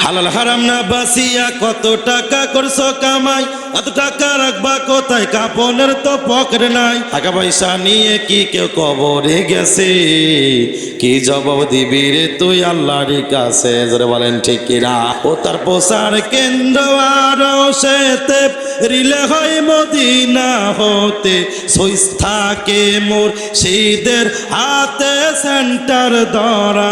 হালাল হারাম না বাসিয়া কত টাকা করছো কামাই, এত টাকা রাখবা কোথায়, কাপনের তো পকেট নাই। টাকা পয়সা নিয়ে কি কেউ কবরে গেছে, কি জবাব দিবি রে তুই আল্লাহর কাছে, জোরে বলেন ঠিক কিনা। ও তার প্রচার কেন্দ্র আরো সেতে, রিলে হয় মদিনা হতে, সুইস থাকে মুর্শিদের হাতে, সেন্টার ধরা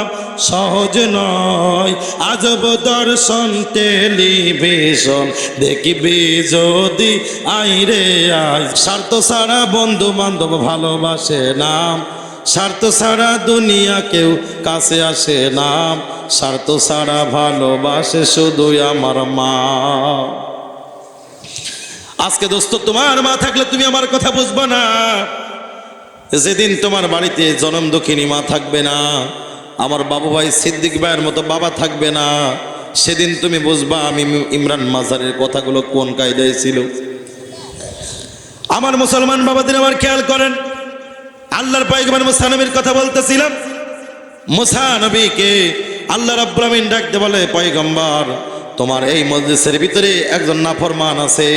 সহজ নয়, আজব দর্শন টেলিভিশন দেখবি যদি আইরে আয়। স্বার্থ ছাড়া বন্ধু বান্ধব ভালোবাসে না, স্বার্থ ছাড়া দুনিয়া কেউ কাছে আসে না, স্বার্থ ছাড়া ভালোবাসে শুধু আমার মা। আজকে দোস্ত তোমার মা থাকলে তুমি আমার কথা বুঝবা না, যেদিন তোমার বাড়িতে জনম দুঃখিনী মা থাকবে না, আমার বাবু ভাই সিদ্দিক ভাইয়ের মতো বাবা থাকবে না, সেদিন তুমি বুঝবা আমি ইমরান মাজারের কথাগুলো কোন কায়দায় ছিল। আমার মুসলমান বাবাদের আমার খেয়াল করেন, আল্লাহর পয়গম্বর মুসা নবীর কথা বলতেছিলাম। মুসা নবীকে আল্লাহ রাব্বুল আমিন ডাকতে বলে, পয়গম্বর তোমার এই মজলিসের ভিতরে একজন নাফরমান আছে,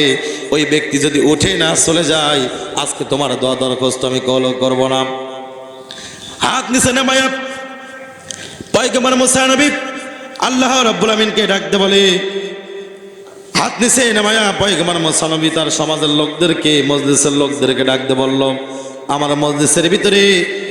ওই ব্যক্তি যদি উঠে না চলে যায়, আজকে তোমার দোয়া দরখাস্ত আমি কবুল করব না। হাত নিচে নামায়া পয়গম্বর মুসা নবী আল্লাহ রাব্বুল আমিনকে ডাকতে বলে, হাত নিচে নামায়া পয়গম্বর মুসা নবী তার সমাজের লোকদেরকে, মজলিসের লোকদেরকে ডাকতে বলল, আমার মজলিসের ভিতরে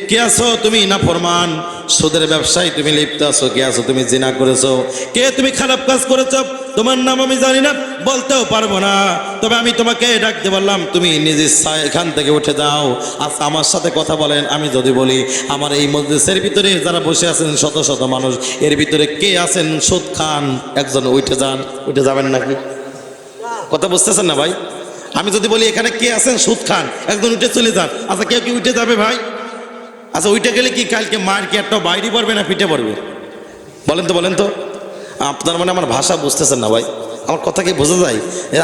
কে আছো তুমি নাফরমান, সুদের ব্যবসায় তুমি লিপ্ত আছো, কে আছো তুমি জিনা করেছো, কে তুমি খারাপ কাজ করেছো, তোমার নাম আমি জানি না, বলতেও পারবো না, তবে আমি তোমাকে ডাকতে বললাম, তুমি নিজে এখান থেকে উঠে যাও। আচ্ছা আমার সাথে কথা বলেন, আমি যদি বলি আমার এই মজলিসের ভিতরে যারা বসে আছেন শত শত মানুষ, এর ভিতরে কে আছেন সুদ খান, একজন উঠে যান, উঠে যাবেন নাকি? কথা বুঝতেছেন না ভাই? আমি যদি বলি এখানে কে আছেন সুদ খান, একজন উঠে চলে যান, আচ্ছা কেউ কি উঠে যাবে ভাই? আচ্ছা উঠে গেলে কি কালকে মার কি একটা বাইরে পড়বে না পিঠে পড়বে? বলেন তো বলেন তো। আপনার মানে আমার ভাষা বুঝতেছেন না ভাই, আমার কথা কি বোঝা যায়?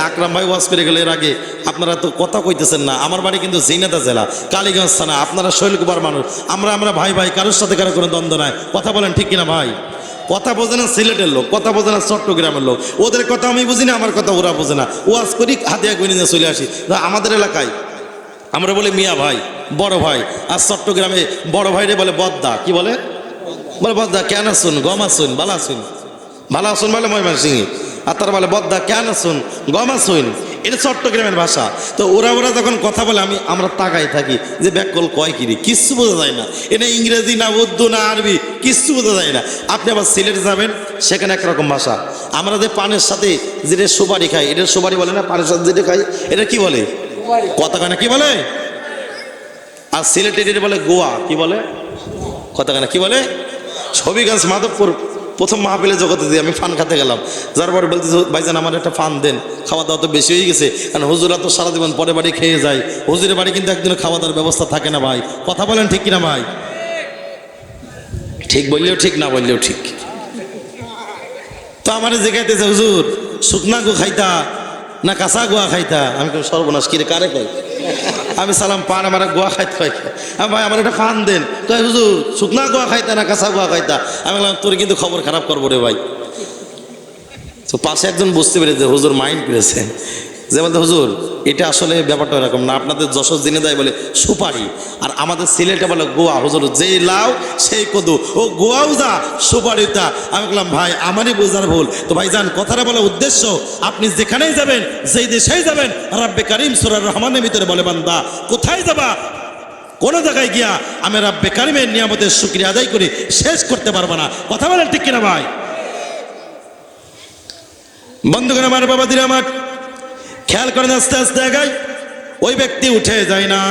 আকরাম ভাই ওয়াজ করে গেলে এর আগে, আপনারা তো কথা কইতেছেন না। আমার বাড়ি কিন্তু ঝিনাইদহ জেলা, কালীগঞ্জ থানা, আপনারা শৈলকুপার মানুষ, আমরা ভাই ভাই, কারোর সাথে কারো কোনো দ্বন্দ্ব নাই। কথা বলেন ঠিক কিনা ভাই? কথা বোঝে না সিলেটের লোক, কথা বোঝে না চট্টগ্রামের লোক, ওদের কথা আমি বুঝি না, আমার কথা ওরা বোঝে না। ওয়াজ করি হাতিয়া করে নিয়ে চলে আসি। আমাদের এলাকায় আমরা বলি মিয়া ভাই, বড় ভাই, আর চট্টগ্রামে বড় ভাইরে বলে বদ্দা। কি বলে? বলে বদ্দা কেন আসুন, গম আসুন, ভালো আসুন, ভালো আসুন বলে ময়মনসিংহে, আর তারা বলে বদ্দা কেন আসুন, গম আসুন। এটা চট্টগ্রামের ভাষা। তো ওরা যখন কথা বলে আমরা তাকাই থাকি যে ব্যাকল কয় কিরি, কিচ্ছু বোঝা যায় না। এটা ইংরেজি না উর্দু না আরবি, কিচ্ছু বোঝা যায় না। আপনি আবার সিলেটে যাবেন, সেখানে একরকম ভাষা। আমরা যে পানের সাথে যেটা সুপারি খাই, এটা সুপারি বলে না, পানের সাথে যেটা খাই এটা কি বলে? কথা কানা কি বলে? আর সিলেটে যেটা বলে গোয়া, কি বলে? কথা কানা কি বলে? হবিগঞ্জ মাধবপুর প্রথম মাহফিলে জগতে দিয়ে আমি ফান খাতে গেলাম, যার পরে বলতেছে ভাইজান আমার একটা ফান দেন, খাওয়া দাওয়া তো বেশি হয়ে গেছে, কারণ হুজুরা তো সারা জীবন পরে বাড়ি খেয়ে যায়, হুজুরের বাড়ি কিন্তু একদিন খাওয়া দাওয়ার ব্যবস্থা থাকে না ভাই। কথা বলেন ঠিক কিনা ভাই? ঠিক বললেও ঠিক, না বললেও ঠিক। তো আমার জিজ্ঞাইতেছে হুজুর শুকনা গো খাইতা না কাঁচা গোয়া খাইতা? আমি কেউ সর্বনাশ কিরে কারে কই? আমি সালাম পান আমার গোয়া খাইতে হয়, ভাই আমার একটা ফান দেন। তো হুজুর শুকনা গোয়া খাইতা না কাঁচা গোয়া খাইতা? আমি বললাম তোর কিন্তু খবর খারাপ করবো রে ভাই। তো পাশে একজন বুঝতে পেরেছে, হুজুর মাইন্ড করেছে, যে বলতে হুজুর এটা আসলে ব্যাপারটা এরকম না, আপনাদের যশোর জিনে দেয় বলে সুপারি, আর আমাদের সিলেটে বলে গোয়া। হুজুর যেই লাউ সেই কদু, ও গোয়াও যা সুপারি তা। আমি বললাম ভাই আমারই বোঝার ভুল। তো ভাই যান কথাটা বলার উদ্দেশ্য, আপনি যেখানেই যাবেন, যেই দেশেই যাবেন, রাব্বে কারিম সূরা রহমানের ভিতরে বলে বান্দা কোথায় যাবা, কোন জায়গায় গিয়া আমি রাব্বে কারিমের নিয়ামতের শুকরিয়া আদায় করে শেষ করতে পারবো না। কথা বলেন ঠিক কিনা ভাই? বন্ধুগণ আমার, বাবাদিরা আমার, খেয়াল করেন আস্তে আস্তে আগায়, ওই ব্যক্তি উঠে যায় না।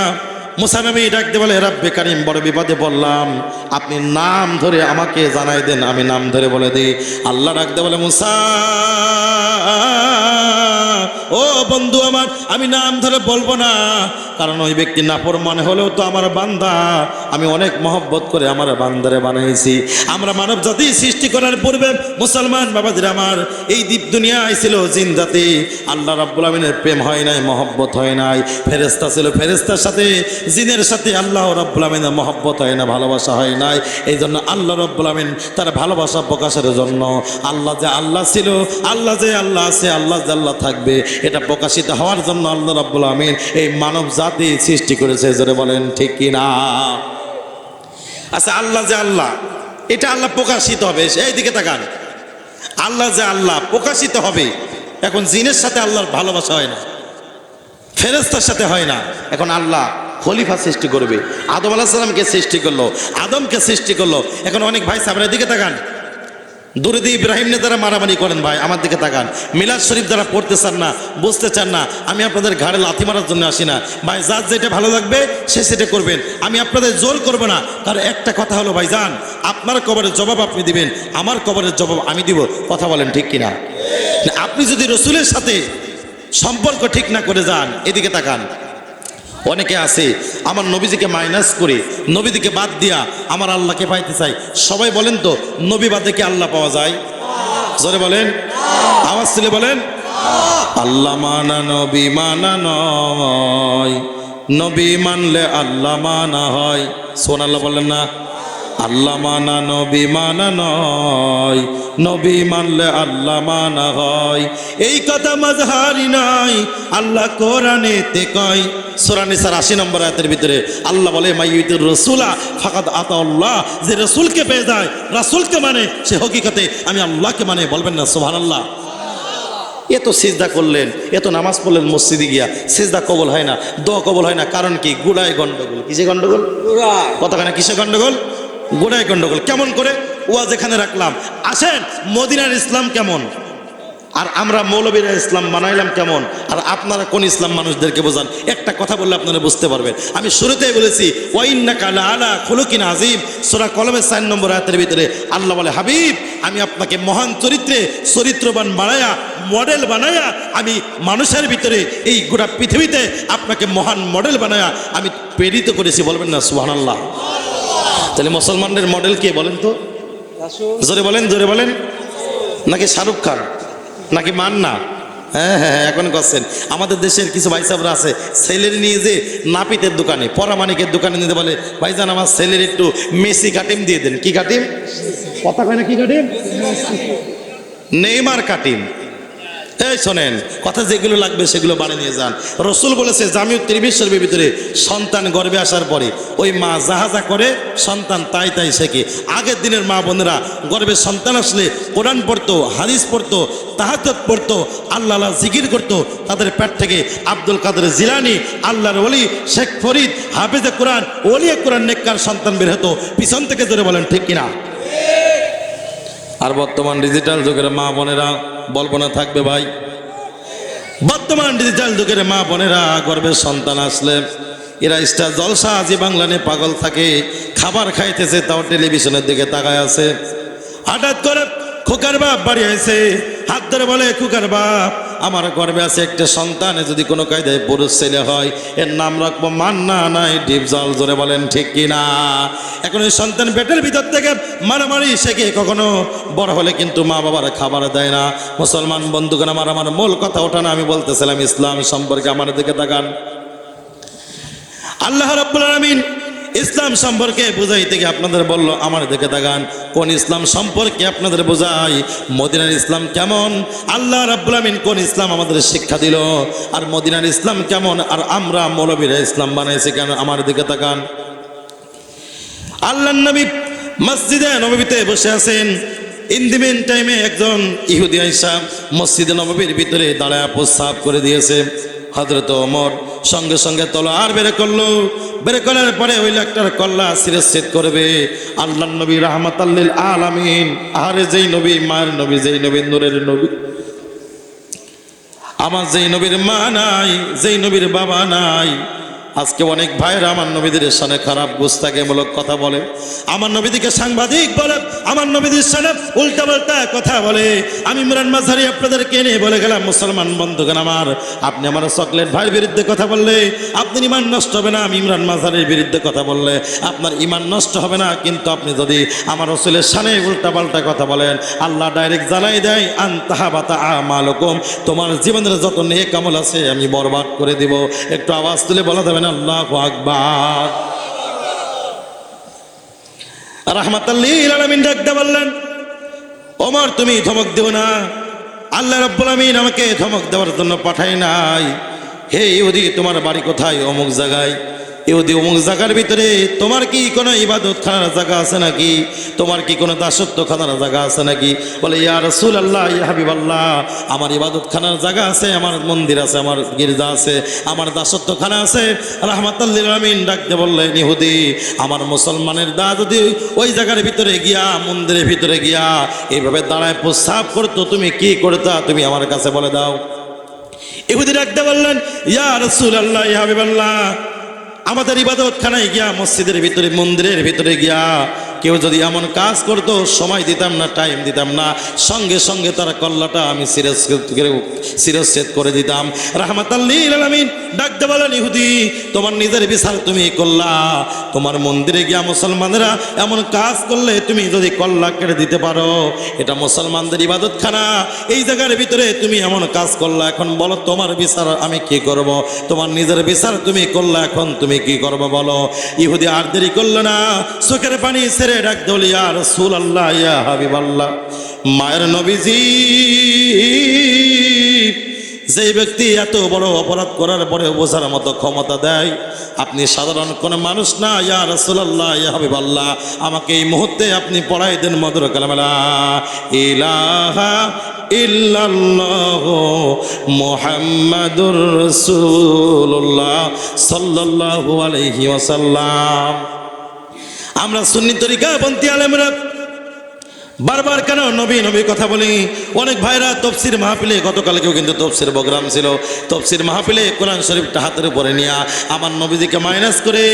মুসা নবী ডাকতে বলে, রাব্বে কারিম বড় বিপদে বললাম, আপনি নাম ধরে আমাকে জানাই দেন, আমি নাম ধরে বলে দিই। আল্লাহ ডাকতে বলে, মুসা ও বন্ধু আমার, আমি নাম ধরে বলবো না, কারণ ওই ব্যক্তি নাফরমান হলেও তো আমার বান্দা। আমি অনেক মহব্বত করে আমার বান্দারে বানাইছি। আমরা মানব জাতি সৃষ্টি করার পূর্বে মুসলমান বাবাদের আমার, এই দ্বীপ দুনিয়ায় ছিল জিন জাতি। আল্লাহ রাব্বুল আমিনের প্রেম হয় নাই, মহব্বত হয় নাই। ফেরেশতা ছিল, ফেরেশতার সাথে জিনের সাথে আল্লাহ রাব্বুল আমিনের মহব্বত হয় না, ভালোবাসা হয় নাই। এই জন্য আল্লাহ রাব্বুল আমিন তার ভালোবাসা প্রকাশের জন্য আল্লাহ যে আল্লাহ ছিল, আল্লাহ যে আল্লাহ আছে, আল্লাহ যে আল্লাহ থাকবে, এটা প্রকাশিত হওয়ার জন্য আল্লাহ রাব্বুল আমিন এই মানব জাতি সৃষ্টি করেছে। জোরে বলেন ঠিক কি না? আচ্ছা, আল্লাহ যে আল্লাহ, এটা আল্লাহ প্রকাশিত হবে, এই দিকে তাকান। আল্লাহ যে আল্লাহ প্রকাশিত হবে। এখন জিনের সাথে আল্লাহর ভালোবাসা হয় না, ফেরেশতার সাথে হয় না। এখন আল্লাহ খলিফা সৃষ্টি করবে। আদম আলাইহিস সালামকে সৃষ্টি করলো, আদমকে সৃষ্টি করলো। এখন অনেক ভাই সামনের দিকে তাকান, দুরুদ ইব্রাহিম নিয়ে যারা মারামারি করেন ভাই আমার দিকে তাকান। মিলাদ শরীফ যারা পড়তে চান না, বুঝতে চান না, আমি আপনাদের ঘাড়ে লাথি মারার জন্য আসি না ভাই। যার যেটা ভালো লাগবে সে সেটা করবেন, আমি আপনাদের জোর করবো না। কারণ একটা কথা হলো ভাইজান, আপনার কবরের জবাব আপনি দিবেন, আমার কবরের জবাব আমি দিব। কথা বলেন ঠিক কিনা? আপনি যদি রসুলের সাথে সম্পর্ক ঠিক না করে যান, এদিকে তাকান। অনেকে আছে আমার নবীজিকে মাইনাস করে, নবীজিকে বাদ দিয়া আমার আল্লাহকে পাইতে চাই। সবাই বলেন তো, নবী বাদে কি আল্লাহ পাওয়া যায়? জোরে বলেন, আওয়াজ তুলে বলেন। আল্লাহ মানা নবী মানা নয়, নবী মানলে আল্লাহ মানা হয়। সোন আল্লাহ বললেন না, আল্লাহ মানা নবী মানা নয়, নবী মানলে আল্লাহ মানা হয়। এই কথা মাযহারি নাই, আল্লাহ কোরআনেতে কয়। সূরা নিসার ৮০ নম্বর আয়াতের ভিতরে আল্লাহ বলে, মাইয়ুতির রাসূলা ফাকাদ আতাল্লাহ। যে রাসূলকে পেয়ে যায়, রাসূলকে মানে, সে হকিকতে আমি আল্লাহকে মানে। বলবেন না সুবহানাল্লাহ? এত সিজদা করলেন, এত নামাজ পড়লেন মসজিদে গিয়া, সিজদা কবুল হয় না, দোয়া কবুল হয় না। কারণ কি? গুড়ায় গন্ডগোল। কিসে গন্ডগোল? কতখানে কিসে গন্ডগোল? গোড়ায় গন্ডগোল। কেমন করে? ওয়াজ এখানে রাখলাম, আসেন মদিনার ইসলাম কেমন, আর আমরা মৌলবীরা ইসলাম বানাইলাম কেমন, আর আপনারা কোন ইসলাম মানুষদেরকে বোঝান। একটা কথা বললে আপনারা বুঝতে পারবেন। আমি শুরুতেই বলেছি, ওয়া ইন্নাকা লাআলা খুলুকিন আযীম। সূরা কলমের ৪ নম্বর আয়াতের ভিতরে আল্লাহ বলে, হাবিব আমি আপনাকে মহান চরিত্রে চরিত্রবান বানায়া, মডেল বানায়া, আমি মানুষের ভিতরে এই গোটা পৃথিবীতে আপনাকে মহান মডেল বানায়া আমি প্রেরিত করেছি। বলবেন না সুবহানাল্লাহ? তাহলে মুসলমানদের মডেল কে বলেন তো? জোরে বলেন, জোরে বলেন। নাকি শাহরুখ খান, নাকি মান্না? হ্যাঁ হ্যাঁ, এখন করছেন। আমাদের দেশের কিছু ভাই সাহেবরা আছে, ছেলের নিয়ে যে নাপিতের দোকানে, পরামানিকের দোকানে নিতে বলে, ভাইজান আমার ছেলের একটু মেসি কাটিম দিয়ে দেন। কি কাটিম? কথা কয় না, কি কাটিম? নেইমার কাটিম। এই শোনেন, কথা যেগুলো লাগবে সেগুলো বানিয়ে নিয়ে যান। রসুল বলেছে, জামিউ তিরমিজি শরীফের ভিতরে, সন্তান গর্ভে আসার পরে ওই মা যাহা করে সন্তান তাই তাই শেখে। আগের দিনের মা বোনেরা গর্ভে সন্তান আসলে কোরআন পড়তো, হাদিস পড়তো, তাহাজ্জুদ পড়তো, আল্লাহ আল্লাহ জিকির করতো। তাদের পেট থেকে আব্দুল কাদের জিলানী, আল্লাহর ওলি, শেখ ফরিদ, হাফেজে কোরআন, ওলিয়ে কোরআন, নেককার সন্তান বের হতো পিছন থেকে। জোরে বলেন ঠিক কিনা? আর বর্তমান ডিজিটাল যুগের মা বোনেরা, বলবো না থাকবে ভাই, বর্তমান ডিজিটাল যুগের মা বোনেরা গর্ভের সন্তান আসলে এরা স্টার জলসা, জি বাংলা নিয়ে পাগল থাকে। খাবার খাইতেছে তাও টেলিভিশনের দিকে তাকায় আছে। হঠাৎ করে খোকার বাপ বাড়ি হয়েছে, হাত ধরে বলে, খোকার বাপ আমার গর্ভে আছে একটা সন্তান, যদি কোনো কায়দায় পুরুষ ছেলে হয় এর নাম রাখবো মান্না নাই ডিপজল। জোরে বলেন ঠিক কিনা? এখন ওই সন্তান পেটের ভিতর থেকে মারামারি শেখে, কখনো বড় হলে কিন্তু মা বাবারা খাবার দেয় না। মুসলমান বন্ধুগণ আমার মূল কথা ওঠা না, আমি বলতেছিলাম ইসলাম সম্পর্কে। আমার দিকে তাকান। আল্লাহ রাব্বুল আলামিন ইসলাম সম্পর্কে বুঝাইতে গিয়ে আপনাদের বললো, আমার দিকে তাকান, কোন ইসলাম সম্পর্কে আপনাদের বোঝাই, মদিনার ইসলাম কেমন, আল্লাহ রাব্বুল আমিন কোন ইসলাম আমাদের শিক্ষা দিল, আর মদিনার ইসলাম কেমন, আর আমরা মৌলবীরা ইসলাম বানাইছি কেন। আমার দিকে তাকান। আল্লাহর নবী মসজিদে নববীতে বসে আছেন। ইন দি মেন টাইমে একজন ইহুদি আইসা মসজিদে নববীর ভিতরে দাঁড়ায় প্রস্রাব করে দিয়েছে। হযরত ওমর সঙ্গে সঙ্গে তলোয়ার বের করলো। বের করার পরে ওই লোকটার কল্লা শিরচ্ছেদ করবে। আল্লাহর নবী রাহমাতাল লিল আলামিন, আরে যেই নবী মায়ের নবী, যেই নবী নূরের নবী, আমার যেই নবীর মা নাই, যেই নবীর বাবা নাই, আজকে অনেক ভাইরা আমার নবীদের সামনে খারাপ গুস্তাখিমূলক কথা বলে, আমার নবীদিকে সাংবাদিক বলে, আমার নবীদের সামনে উল্টাপাল্টা কথা বলে। আমি ইমরান মাঝারি আপনাদেরকে নিয়ে বলে গেলাম, মুসলমান বন্ধুগণ আমার, আপনি আমার চকলেট ভাইয়ের বিরুদ্ধে কথা বললে আপনার ইমান নষ্ট হবে না, আমি ইমরান মাঝারির বিরুদ্ধে কথা বললে আপনার ইমান নষ্ট হবে না, কিন্তু আপনি যদি আমার রাসূলের সামনে উল্টাপাল্টা কথা বলেন, আল্লাহ ডাইরেক্ট জানাই দেয় আনতাহাবাতা আমালুকুম, তোমার জীবনের যত নেক আমল আছে আমি বরবাদ করে দিব। একটু আওয়াজ তুলে বলা যাবে না আল্লাহু আকবার। রাহমাতাল লিল আলামিন ডাকতে বললেন, ওমর তুমি ধমক দিও না, আল্লাহ রাব্বুল আমিন আমাকে ধমক দেওয়ার জন্য পাঠায় নাই। হে ইহুদি, তোমার বাড়ি কোথায়? অমুক জায়গায়। ইহুদি, অমুক জায়গার ভিতরে তোমার কি কোনো ইবাদত খানার জায়গা আছে নাকি? তোমার কি কোনো দাসত্ব খানার জায়গা আছে নাকি? বলে, ইয়া রাসূলুল্লাহ, ইয়া হাবিবাল্লাহ, আমার ইবাদত খানার জায়গা আছে, আমার মন্দির আছে, আমার গির্জা আছে, আমার দাসত্ব খানা আছে। রাহমাতাল লিল আলামিন ডাকতে বললেন, ইহুদি, আমার মুসলমানের দা যদি ওই জায়গার ভিতরে গিয়া, মন্দিরের ভিতরে গিয়া এইভাবে দাঁড়ায় প্রস্রাব করতো, তুমি কি করতা? তুমি আমার কাছে বলে দাও। ইহুদি ডাকতে বললেন, ইয়া রাসূলুল্লাহ, ইয়া হাবিবাল্লাহ, আমাদের ইবাদত খানায় গিয়া, মসজিদের ভিতরে, মন্দিরের ভিতরে গিয়া কেউ যদি এমন কাজ করতো, সময় দিতাম না, টাইম দিতাম না, সঙ্গে সঙ্গে তার কল্লাটা আমি শিরচ্ছেদ করে দিতাম। রাহমাতাল লিল আলামিন ডাকতে বলেন, ইহুদি, তোমার নিজের বিচার তুমি করলা, তোমার মন্দিরে গিয়া মুসলমানেরা এমন কাজ করলে তুমি যদি কল্লা কেটে দিতে পারো, এটা মুসলমানদের ইবাদত খানা, এই জায়গার ভিতরে তুমি এমন কাজ করলা, এখন বলো তোমার বিচার আমি কি করব? তোমার নিজের বিচার তুমি করলা, এখন তুমি কি করবো বলো? ইহুদি আর দেরি করলো না, চোখের পানি ছেড়ে ডাক দিল, ইয়া রাসূলুল্লাহ, ইয়া হাবিবাল্লাহ, মায়ের নবীজি, যেই ব্যক্তি এত বড় অপরাধ করার পরে বোঝার মতো ক্ষমতা দেয়, আপনি সাধারণ কোন মানুষ না। ইয়া রাসূলুল্লাহ, ইয়া হাবিবাল্লাহ, আমাকে এই মুহূর্তে আপনি পড়াই দেন মধুর কালামা লা ইলাহা ইল্লাল্লাহু মুহাম্মাদুর রাসূলুল্লাহ সাল্লাল্লাহু আলাইহি ওয়াসাল্লাম। আমরা সুন্নি তরিকাপন্থী আলেমরা বারবার কেন নবী নবী কথা বলি? অনেক ভাইরা তফসির মাহফিলে, গতকালকেও কিন্তু তফসির প্রোগ্রাম ছিল, তফসির মাহফিলে কোরআন শরীফটা হাতের উপরে নিয়ে আমার নবীজিকে মাইনাস করে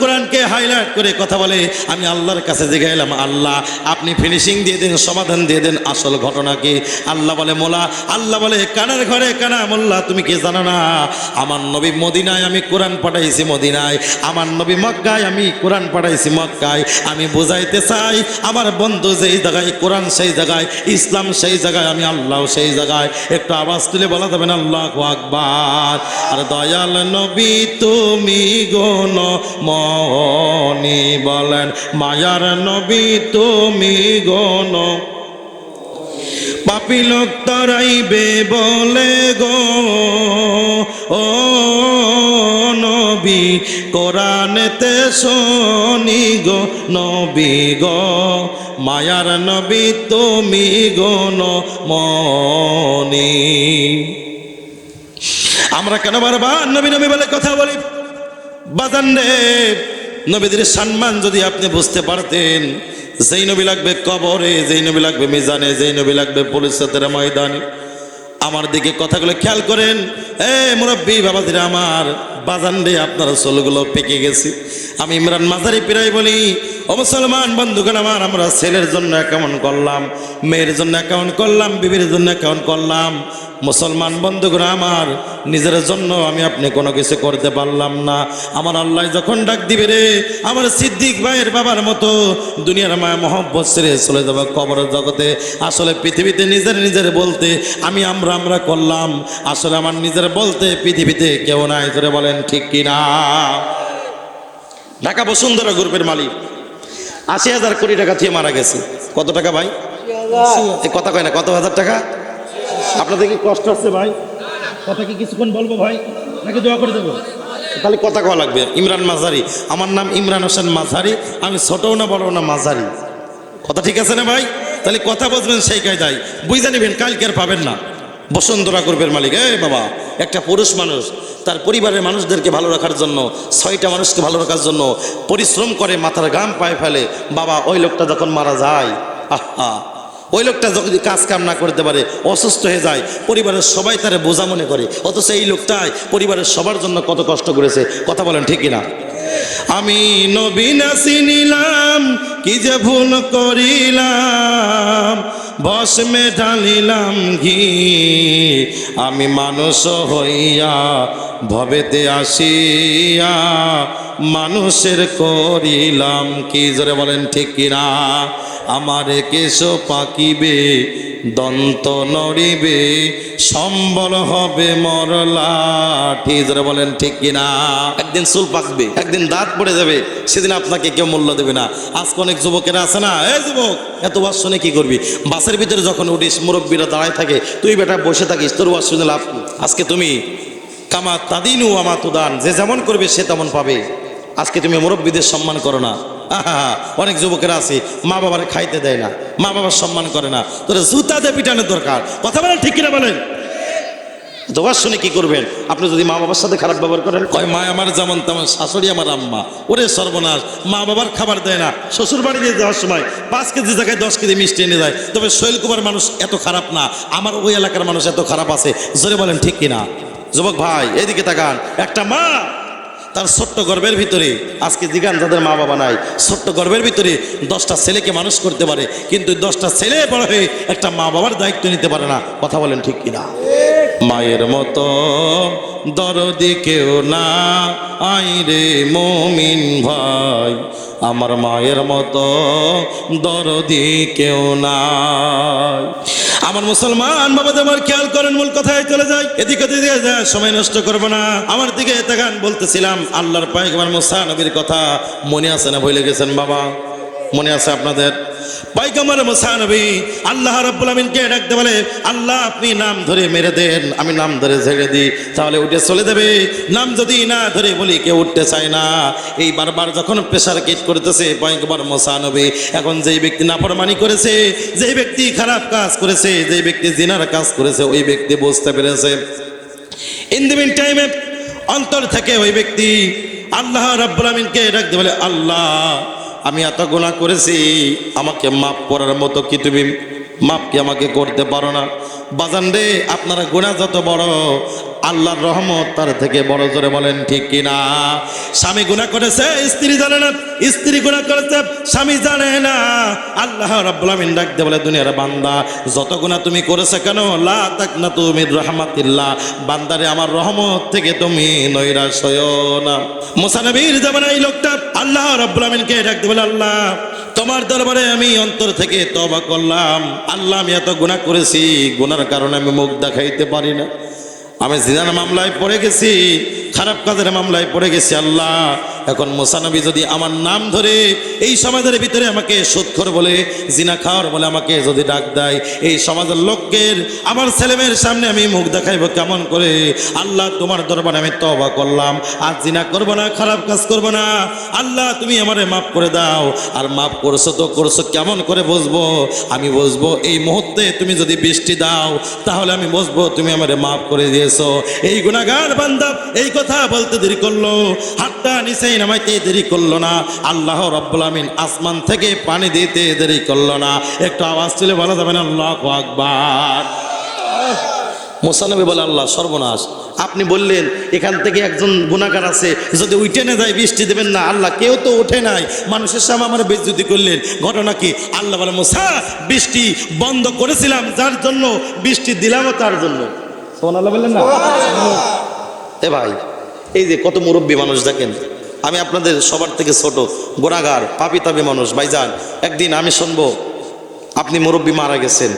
কোরআনকে হাইলাইট করে কথা বলে। আমি আল্লাহর কাছে জিজ্ঞাসলাম, আল্লাহ আপনি ফিনিশিং দিয়ে দেন, সমাধান দিয়ে দেন, আসল ঘটনা কি? আল্লাহ বলে মোলা, আল্লাহ বলে কানার ঘরে কানা মোল্লা, তুমি কি জানো না আমার নবী মদিনায় আমি কোরআন পাঠাইছি মদিনায়, আমার নবী মক্কায় আমি কোরআন পাঠাইছি মক্কায়। আমি বুঝাইতে চাই আমার বন্ধু যেই জায়গায় কোরআন সেই জায়গায়, ইসলাম সেই জায়গায়, আমি আল্লাহ সেই জায়গায়। একটু আওয়াজ তুলে বলা যাবে না আল্লাহু আকবার? আর দয়াল নবী তুমি গণ মনি বলেন, মায়ার নবী তুমি গণ পাপী লোক তরাইবে বলে গো, ও নবী কোরআনেতে শুনি গো নবী গো, মায়ার নবী তুমি গণ মনি। আমরা কেন বারবার নবী নবী বলে কথা বলি? বাজান রে, নবীদের সম্মান যদি আপনি বুঝতে পারতেন, যেই নবী লাগবে কবরে, যেই নবী লাগবে মিজানে, যেই নবী লাগবে পুলিশের ময়দানে। আমার দিকে কথাগুলো খেয়াল করেন, মুরব্বী বাবাজিরা আমার, বাজান রে, আপনার চুলগুলো পেকে গেছে। আমি ইমরান মাঝারি পিরাই বলি, ও মুসলমান বন্ধুগণ আমার, আমরা ছেলের জন্য অ্যাকাউন্ট করলাম, মেয়ের জন্য অ্যাকাউন্ট করলাম, বিবির জন্য অ্যাকাউন্ট করলাম। মুসলমান বন্ধুগণ আমার, নিজের জন্য আমি আপনি কোনো কিছু করতে পারলাম না। আমার আল্লাহ যখন ডাক দিবে রে, আমার সিদ্দিক ভাইয়ের বাবার মতো দুনিয়ার মায়া মহব্বত ছেড়ে চলে যাবে কবরের জগতে। আসলে পৃথিবীতে নিজের বলতে আমি আমরা করলাম, আসলে আমার নিজের বলতে পৃথিবীতে কেউ নাই। ধরে বলেন ঠিক কিনা? ঢাকা বসুন্ধরা গ্রুপের মালিক ৮০,০০০ কোটি টাকা দিয়ে মারা গেছে। কত টাকা ভাই? কথা কয় না, কত হাজার টাকা? আপনাদের কি কষ্ট হচ্ছে ভাই? কথা কি কিছুক্ষণ বলবো ভাই, নাকি দোয়া করে দেবো? তাহলে কথা কওয়া লাগবে। ইমরান মাঝারি, আমার নাম ইমরান হোসেন মাঝারি, আমি ছোটও না বড়ও না, মাঝারি। কথা ঠিক আছে না ভাই? তাহলে কথা বুঝবেন সেই কায়দায়, বুঝে নেবেন, কালকে আর পাবেন না। বসুন্ধরা গ্রুপের মালিক, বাবা, একটা পুরুষ মানুষ তার পরিবারের মানুষদেরকে ভালো রাখার জন্য, 6টা মানুষকে ভালো রাখার জন্য পরিশ্রম করে, মাথার ঘাম পায়ে ফেলে। বাবা, ওই লোকটা যখন মারা যায়, আহা, ওই লোকটা যদি কাজ কাম না করতে পারে, অসুস্থ হয়ে যায়, পরিবারের সবাই তারে বোঝা মনে করে, অথচ এই লোকটাই পরিবারের সবার জন্য কত কষ্ট করেছে। কথা বলেন ঠিক কিনা? আমি নবী না চিনিলাম, কি যে ভুল করিলাম, ভস্মে ঢালিলাম ঘি, আমি মানুষ হইয়া ভবেতে আসিয়া মানুষের করিলাম কি। জোরে বলেন ঠিক কিনা? আমারে কেশ পাকিবে, দন্ত নড়িবে, সম্বল হবে মরলা। ঠিক জোরে বলেন ঠিক কিনা? একদিন চুল পাকবে, একদিন দাঁত পড়ে যাবে, সেদিন আপনাকে কেউ মূল্য দেবে না। আজকে অনেক যুবকেরা আছে না, এই যুবক এত ওয়াজ শুনে কি করবি? বাসের ভিতরে যখন উঠিস মুরব্বীরা দাঁড়ায় থাকে, তুই বেটা বসে থাকিস, তোর ওয়াজ শুনে লাভ কি? আজকে তুমি কামা তাদিনু আমা তুদান, যে যেমন করবে সে তেমন পাবে। আজকে তুমি মুরব্বীদের সম্মান করো না। অনেক যুবকেরা আছে মা বাবার খাইতে দেয় না, মা বাবার সম্মান করে না, তোর জুতা দিয়ে পিটানোর দরকার। কথা বলেন ঠিক কিনা বলেন? দোয়া শুনে কি করবেন? আপনি যদি মা বাবার সাথে খারাপ ব্যবহার করেন, কয় মা আমার যেমন তেমন শাশুড়ি আমার আম্মা, ওরে সর্বনাশ, মা বাবার খাবার দেয় না, শ্বশুর বাড়ি দিয়ে যাওয়ার সময় 5 কেজি জায়গায় 10 কেজি মিষ্টি এনে যায়। তবে শৈলকুমার মানুষ এত খারাপ না, আমার ওই এলাকার মানুষ এত খারাপ আছে। জোরে বলেন ঠিক কিনা? যুবক ভাই এদিকে তাকান, একটা মা তার ছোট্ট গর্ভের ভিতরে, আজকে জিগান যাদের মা বাবা নাই, ছোট্ট গর্ভের ভিতরে 10টা ছেলেকে মানুষ করতে পারে, কিন্তু 10টা ছেলে বড় হয়ে একটা মা বাবার দায়িত্ব নিতে পারে না। কথা বলেন ঠিক কিনা? মায়ের মতো দরদি কেউ না, আইরে মুমিন ভাই, আমার মায়ের মতো দরদি কেউ নাই। আমার মুসলমান বাবাদের আমার খেয়াল করেন, মূল কথায় চলে যায়, এদিকে যায়, সময় নষ্ট করবো না। আমার দিকে তাকান, বলতেছিলাম আল্লাহর পয়গম্বর মুসা নবীর কথা মনে আছে না ভুলে গেছেন বাবা? মনে আছে আপনাদের? পয়গম্বর মুসা নবী আল্লাহ রাব্বুল আমিনকে ডাকতে বলে, আল্লাহ আপনি নাম ধরে মেরে দেন, আমি নাম ধরে ঝেড়ে দিই, তাহলে উঠে চলে যাবে। নাম যদি না ধরে বলি কেউ উঠতে চায় না। এই বারবার যখন প্রেসার কিট করতেছে পয়গম্বর মুসা নবী, এখন যেই ব্যক্তি নাফরমানি করেছে, যেই ব্যক্তি খারাপ কাজ করেছে, যেই ব্যক্তি জিনার কাজ করেছে, ওই ব্যক্তি বুঝতে পেরেছে। ইন দ্য মিন টাইমে অন্তর থেকে ওই ব্যক্তি আল্লাহ রাব্বুল আমিনকে ডাকতে বলে, আল্লাহ আমি এত গুনাহ করেছি, আমাকে মাফ করার মতো কি তুমি মাফ কি আমাকে করতে পারো না? বাজান রে, আপনারা গুনাহ যত বড়, আল্লাহর রহমত তার থেকে বড়। জোরে বলেন ঠিক কিনা? স্বামী গুনাহ করেছে, স্ত্রী জানে না, স্ত্রী গুনাহ করেছে, স্বামী জানে না। আল্লাহ রাব্বুল আমিন ডাকতে বলে, দুনিয়ার বান্দা যত গুনাহ তুমি করেছো কেন, লা তাকনাতু মির রাহমাতিল্লাহ, বান্দারে আমার রহমত থেকে তুমি নৈরাশ হয়ো না। মুসা নবীর জামানায় এই লোকটা আল্লাহ রাব্বুল আমিনকে ডাকতে বলে, আল্লাহ তোমার দরবারে আমি অন্তর থেকে তওবা করলাম, আল্লাহ আমি এত গুনাহ করেছি, গুনার কারণে আমি মুখ দেখাইতে পারি না, আমি জিনার মামলায় পড়ে গেছি, খারাপ কাজের মামলায় পড়ে গেছি। আল্লাহ এখন মুসা নবী যদি আমার নাম ধরে এই সমাজের ভিতরে আমাকে সুদখোর বলে, জিনা খাওয়ার বলে আমাকে যদি ডাক দেয়, এই সমাজের লোকদের আমার ছেলেমেয়ের সামনে আমি মুখ দেখাইব কেমন করে? আল্লাহ তোমার দরবারে আমি তওবা করলাম, আর জিনা করব না, খারাপ কাজ করব না, আল্লাহ তুমি আমারে মাফ করে দাও। আর মাফ করছো তো করছো, কেমন করে বুঝবো? আমি বুঝবো এই মুহূর্তে তুমি যদি বৃষ্টি দাও, তাহলে আমি বুঝবো তুমি আমারে মাফ করে দিয়েছো। এই গুনাহগার বান্দা এই কথা বলতে দেরি করলো, হাতটা নিচে নামাইতে দেরি করলো না, আল্লাহ রাব্বুল আমিন আসমান থেকে পানি দিতে দেরি করলো না। একটু আওয়াজ তুলে বলা যাবে না আল্লাহু আকবার? মুসা নবী বলে, আল্লাহ সর্বনাশ, আপনি বললেন এখান থেকে একজন গুনাহগার আছে, যদি উঠে না যায় বৃষ্টি দেবেন না। আল্লাহ কেউ তো ওঠে নাই, মানুষের সামনে আমার বেইজ্জতি করলেন, ঘটনা কি? আল্লাহ বলে, মুসা বৃষ্টি বন্ধ করেছিলাম যার জন্য, বৃষ্টি দিলামও তার জন্য। সুবহানাল্লাহ বললেন না? এ ভাই, এই যে কত মুরব্বী মানুষ দেখেন, আমি আপনাদের সবার থেকে ছোট, গুনাহগার, পাপী তাবি মানুষ। ভাইজান একদিন আমি শুনবো আপনি মুরব্বী মারা গেছেন,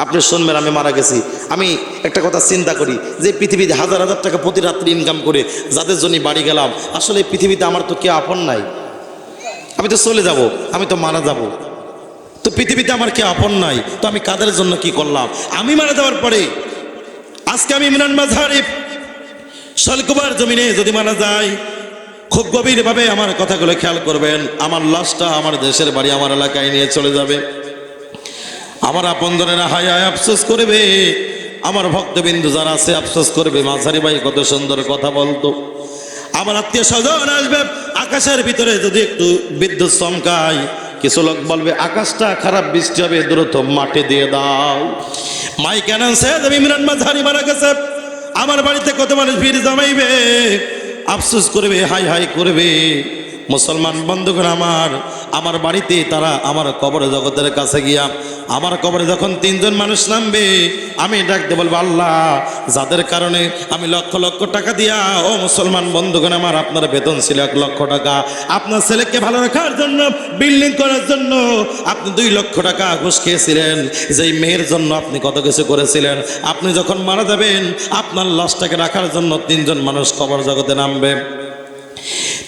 আপনি শুনবেন আমি মারা গেছি। আমি একটা কথা চিন্তা করি যে পৃথিবীতে হাজার হাজার টাকা প্রতি রাত্রি ইনকাম করে যাদের জন্য বাড়ি গেলাম, আসলে পৃথিবীতে আমার তো কেউ আপন নাই, আমি তো চলে যাব, আমি তো মারা যাব, তো পৃথিবীতে আমার কেউ আপন নাই, তো আমি কাদের জন্য কি করলাম? আমি মারা যাওয়ার পরে আজকে আমি ইমরান মাঝহারি শৈলকুমার জমিনে যদি মারা যায়, খুব গভীরভাবে আমার কথাগুলো খেয়াল করবেন। আমার লাশটা আমার দেশের বাড়ি, আমার এলাকায় নিয়ে চলে যাবে। আমার আপনজনেরা হায় হায় আফসোস করবে, আমার ভক্তবিন্দু যারা আছে আফসোস করবে, মাঝহারি ভাই কত সুন্দর কথা বলতো। আমার আত্মীয় স্বজন আসবে, আকাশের ভিতরে যদি একটু বিদ্যুৎ চমকায়, কিছু লোক বলবে আকাশটা খারাপ, বৃষ্টি হবে, দ্রুত মাটি দিয়ে দাও। মাই কেন ইমরান মাঝারি মারা গেছে, আমার বাড়িতে কত মানুষ ভিড় জমাইবে, আফসোস করবে, হাই হাই করবে। মুসলমান বন্ধুগণ আমার বাড়িতে তারা আমার কবরে জগতের কাছে গিয়া আমার কবরে যখন 3 জন মানুষ নামবে, আমি ডাকতে বলবো আল্লাহ, যাদের কারণে আমি লক্ষ লক্ষ টাকা দিয়া, ও মুসলমান বন্ধুগণ আমার, আপনার বেতন ছিল 1 লক্ষ টাকা, আপনার ছেলেকে ভালো রাখার জন্য, বিল্ডিং করার জন্য আপনি 2 লক্ষ টাকা ঘুষ খেয়েছিলেন, যেই মেয়ের জন্য আপনি কত কিছু করেছিলেন, আপনি যখন মারা যাবেন আপনার লাশটাকে রাখার জন্য 3 জন মানুষ কবর জগতে নামবে।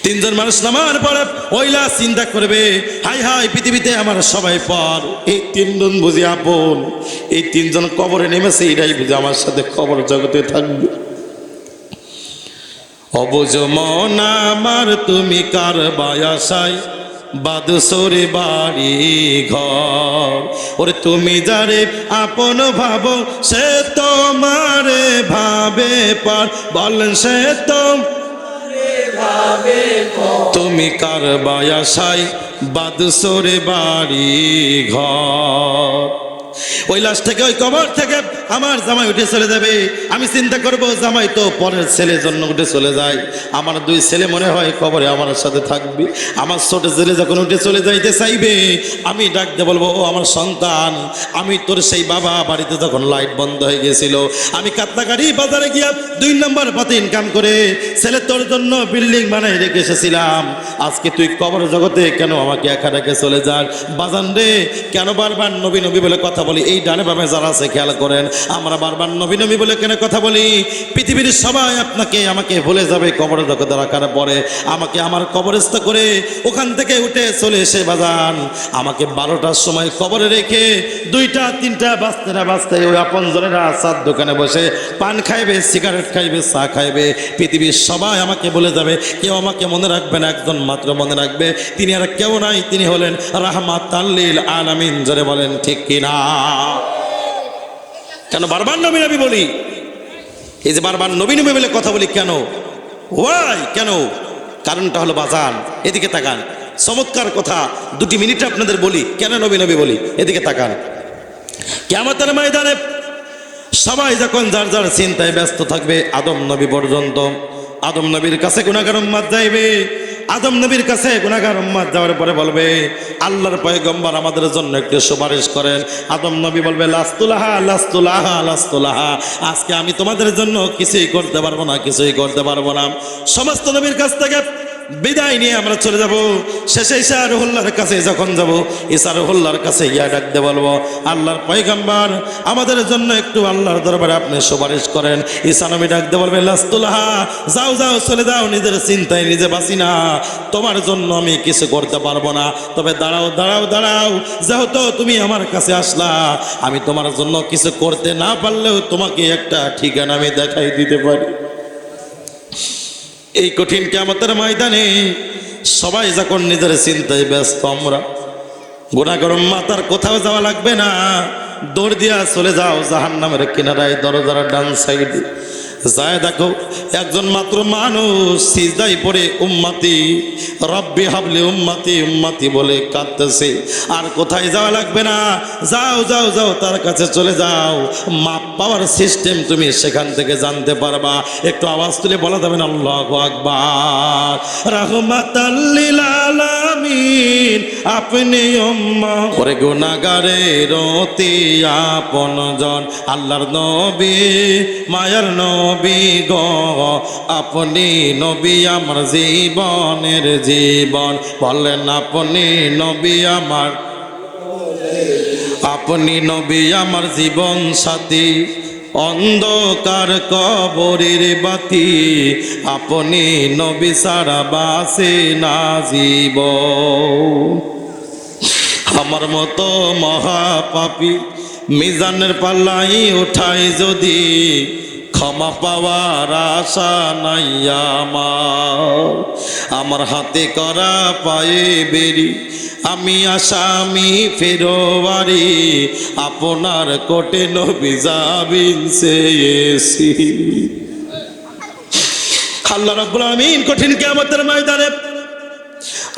3 জন মানুষ নামার পরে ওইলা চিন্তা করবে, হাই হাই পৃথিবীতে আমার সবাই পর, এই 3 জন বুঝি আপন, এই 3 জন কবরে নেমেছে, এটাই বুঝি আমার সাথে কবর জগতে থাকবে। অবুঝ মন আমার তুমি কার বায়াসাই বাদুসরে বাড়ি ঘর, ওরে তুমি যারে আপন ভাবো সে তোমারে ভাবে পার, বলেন সে তো তুমি কার বায়াসাই বাদুসরে বাড়ি ঘর। ওই লাশ থেকে, ওই কবর থেকে আমার জামাই উঠে চলে যাবে, আমি চিন্তা করব জামাই তো পরের ছেলের জন্য উঠে চলে যায়, আমার 2 ছেলে মনে হয় কবরে আমার সাথে থাকবে। আমার ছোট ছেলে যখন উঠে চলে যাইতে চাইবে, আমি ডাকতে বলবো, ও আমার সন্তান, আমি তোর সেই বাবা, বাড়িতে যখন লাইট বন্ধ হয়ে গেছিল আমি কাতলাগাড়ি বাজারে গিয়া 2 নম্বর পথে ইনকাম করে ছেলে তোর জন্য বিল্ডিং বানাই রেখে এসেছিলাম, আজকে তুই কবর জগতে কেন আমাকে একা রেখে চলে যাস? বাজান রে, কেন বারবার নবী নবী বলে কথা বলি? এই ডানে বামে যারা আছে খেয়াল করেন, আমরা বারবার নবী নবী বলে কেন কথা বলি? পৃথিবীর সবাই আপনাকে আমাকে ভুলে যাবে কবর জগতে রাখার পরে, আমাকে আমার কবরস্থ করে ওখান থেকে উঠে চলে এসে বাজান আমাকে 12টার সময় কবরে রেখে 2টা 3টা বাজতে না বাজতে ওই আপনজনেরা চার দোকানে বসে পান খাইবে, সিগারেট খাইবে, চা খাইবে। পৃথিবীর সবাই আমাকে বলে যাবে, কেউ আমাকে মনে রাখবে না, একজন মাত্র মনে রাখবে, তিনি আর কেউ নাই, তিনি হলেন রাহমাতাল লিল আলামিন। জোরে বলেন ঠিক কিনা? কেন বারবার নবী নবী বলি? এই যে বারবার নবী নবী বলে কথা বলি কেন? ওয়াই কেন? কারণটা হলো বাজান, এদিকে তাকান, চমৎকার কথা 2 মিনিটে আপনাদের বলি কেন নবী নবী বলি। এদিকে তাকান, কিয়ামতের ময়দানে সবাই যখন যার যার চিন্তায় ব্যস্ত থাকবে, আদম নবী পর্যন্ত, আদম নবীর কাছে গুনাহগার উম্মত যাইবে। আদম নবীর কাছে গুনাহগার উম্মত যাওয়ার পরে বলবে, আল্লাহর পয়গম্বর আমাদের জন্য একটু সুপারিশ করেন। আদম নবী বলবে, লাস্তুলাহা লাস্তুলাহা লাস্তুলাহা, আজকে আমি তোমাদের জন্য কিছুই করতে পারবো না, কিছুই করতে পারবো না। সমস্ত নবীর কাছ থেকে বিদায় নিয়ে আমরা চলে যাব। শেষে ঈসা রুহুল্লাহর কাছে যখন যাব, ঈসা রুহুল্লাহর কাছে ইয়া ডাকতে বলবো, আল্লাহর পয়গম্বর আমাদের জন্য একটু আল্লাহর দরবারে আপনি সুপারিশ করেন। ঈসা নবী ডাকতে বলবে, লাস্তুলাহা, যাও যাও চলে যাও, নিজের চিন্তায় নিজে বাঁচি না, তোমার জন্য আমি কিছু করতে পারবো না। তবে দাঁড়াও দাঁড়াও দাঁড়াও, যেহেতু তুমি আমার কাছে আসলা, আমি তোমার জন্য কিছু করতে না পারলেও তোমাকে একটা ঠিকানা আমি দেখাই দিতে পারি। এই কঠিন কিয়ামতের ময়দানে সবাই যখন নিজের চিন্তায় ব্যস্ত, আমরা গুনাহগার উম্মত কোথাও যাওয়া লাগবে না, দৌড় দিয়া চলে যাও জাহান্নামের কিনারায়, দরজার ডান সাইডে যায় দেখো একজন মাত্র মানুষ সিজদায় পড়ে উম্মতি রব্বি হাবলি উম্মতি উম্মতি বলে কাঁদতেছে। আর কোথায় যাওয়া লাগবে না, যাও যাও যাও তার কাছে চলে যাও, মাপ পাওয়ার সিস্টেম তুমি সেখান থেকে জানতে পারবা। একটু আওয়াজ তুলে বলা যাবে না আল্লাহু আকবার। রাহমাতাল লিল আলামিন আপনি উম্মত, ওরে গুনাহগারের অতি আপনজন, আল্লাহর নবী মায়ার নবী গো, আপনি নবী আমার জীবনের জীবন, বলেন আপনি নবী আমার, আপনি নবী আমার জীবন সাথী, অন্ধকার কবরের বাতি, আপনি নবী ছাড়া বাঁচে না জীবন। আমার মতো মহাপাপী মিজানের পাল্লাই উঠাই যদি, ক্ষমা পাওয়ার আশা নাই আমার, আমার হাতে করা পায়ে বেরি, আমি আসামি ফেরোয়ারি, আপনার কোটে নবী যাবিন চেয়েছি। আল্লাহ রাব্বুল আলামিন কঠিন কিয়ামতের ময়দানে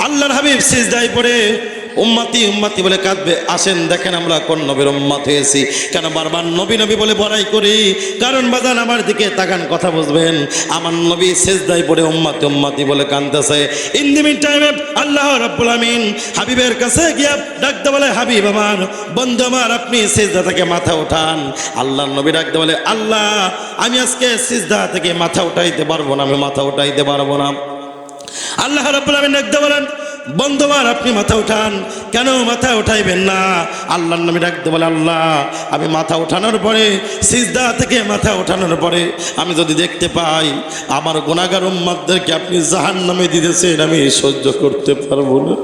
আল্লাহর হাবিব সিজদায় পড়ে উম্মতি উম্মতি বলে কাঁদবে। আসেন দেখেন আমরা কোন নবীর উম্মত হয়েছি, কেন বারবার নবী নবী বলে বড়াই করি? কারণ বাজান আমার দিকে তাকান, কথা বুঝবেন। আমার নবী সিজদায় পড়ে উম্মতি উম্মতি বলে কাঁদতেছে। ইন দি মিন টাইমে আল্লাহ রাব্বুল আমিন হাবিবের কাছে গিয়া ডাকতে বলে, হাবিব আমার, বন্ধু আমার, আপনি সিজদা থেকে মাথা উঠান। আল্লাহর নবী ডাকতে বলে, আল্লাহ আমি আজকে সিজদা থেকে মাথা উঠাইতে পারবো না, আমি মাথা উঠাইতে পারবো না। আল্লাহ রাব্বুল আমিন ডাকতে বলেন, বন্ধু আমার আপনি মাথা উঠান। কেন মাথা উঠাইবেন না? আল্লাহর নবী ডাকতে বলে, আল্লাহ আমি মাথা উঠানোর পরে, সিজদা থেকে মাথা উঠানোর পরে আমি যদি দেখতে পাই আমার গুনাহগার উম্মতদেরকে আপনি জাহান্নামে দিতেছেন, আমি সহ্য করতে পারবো না।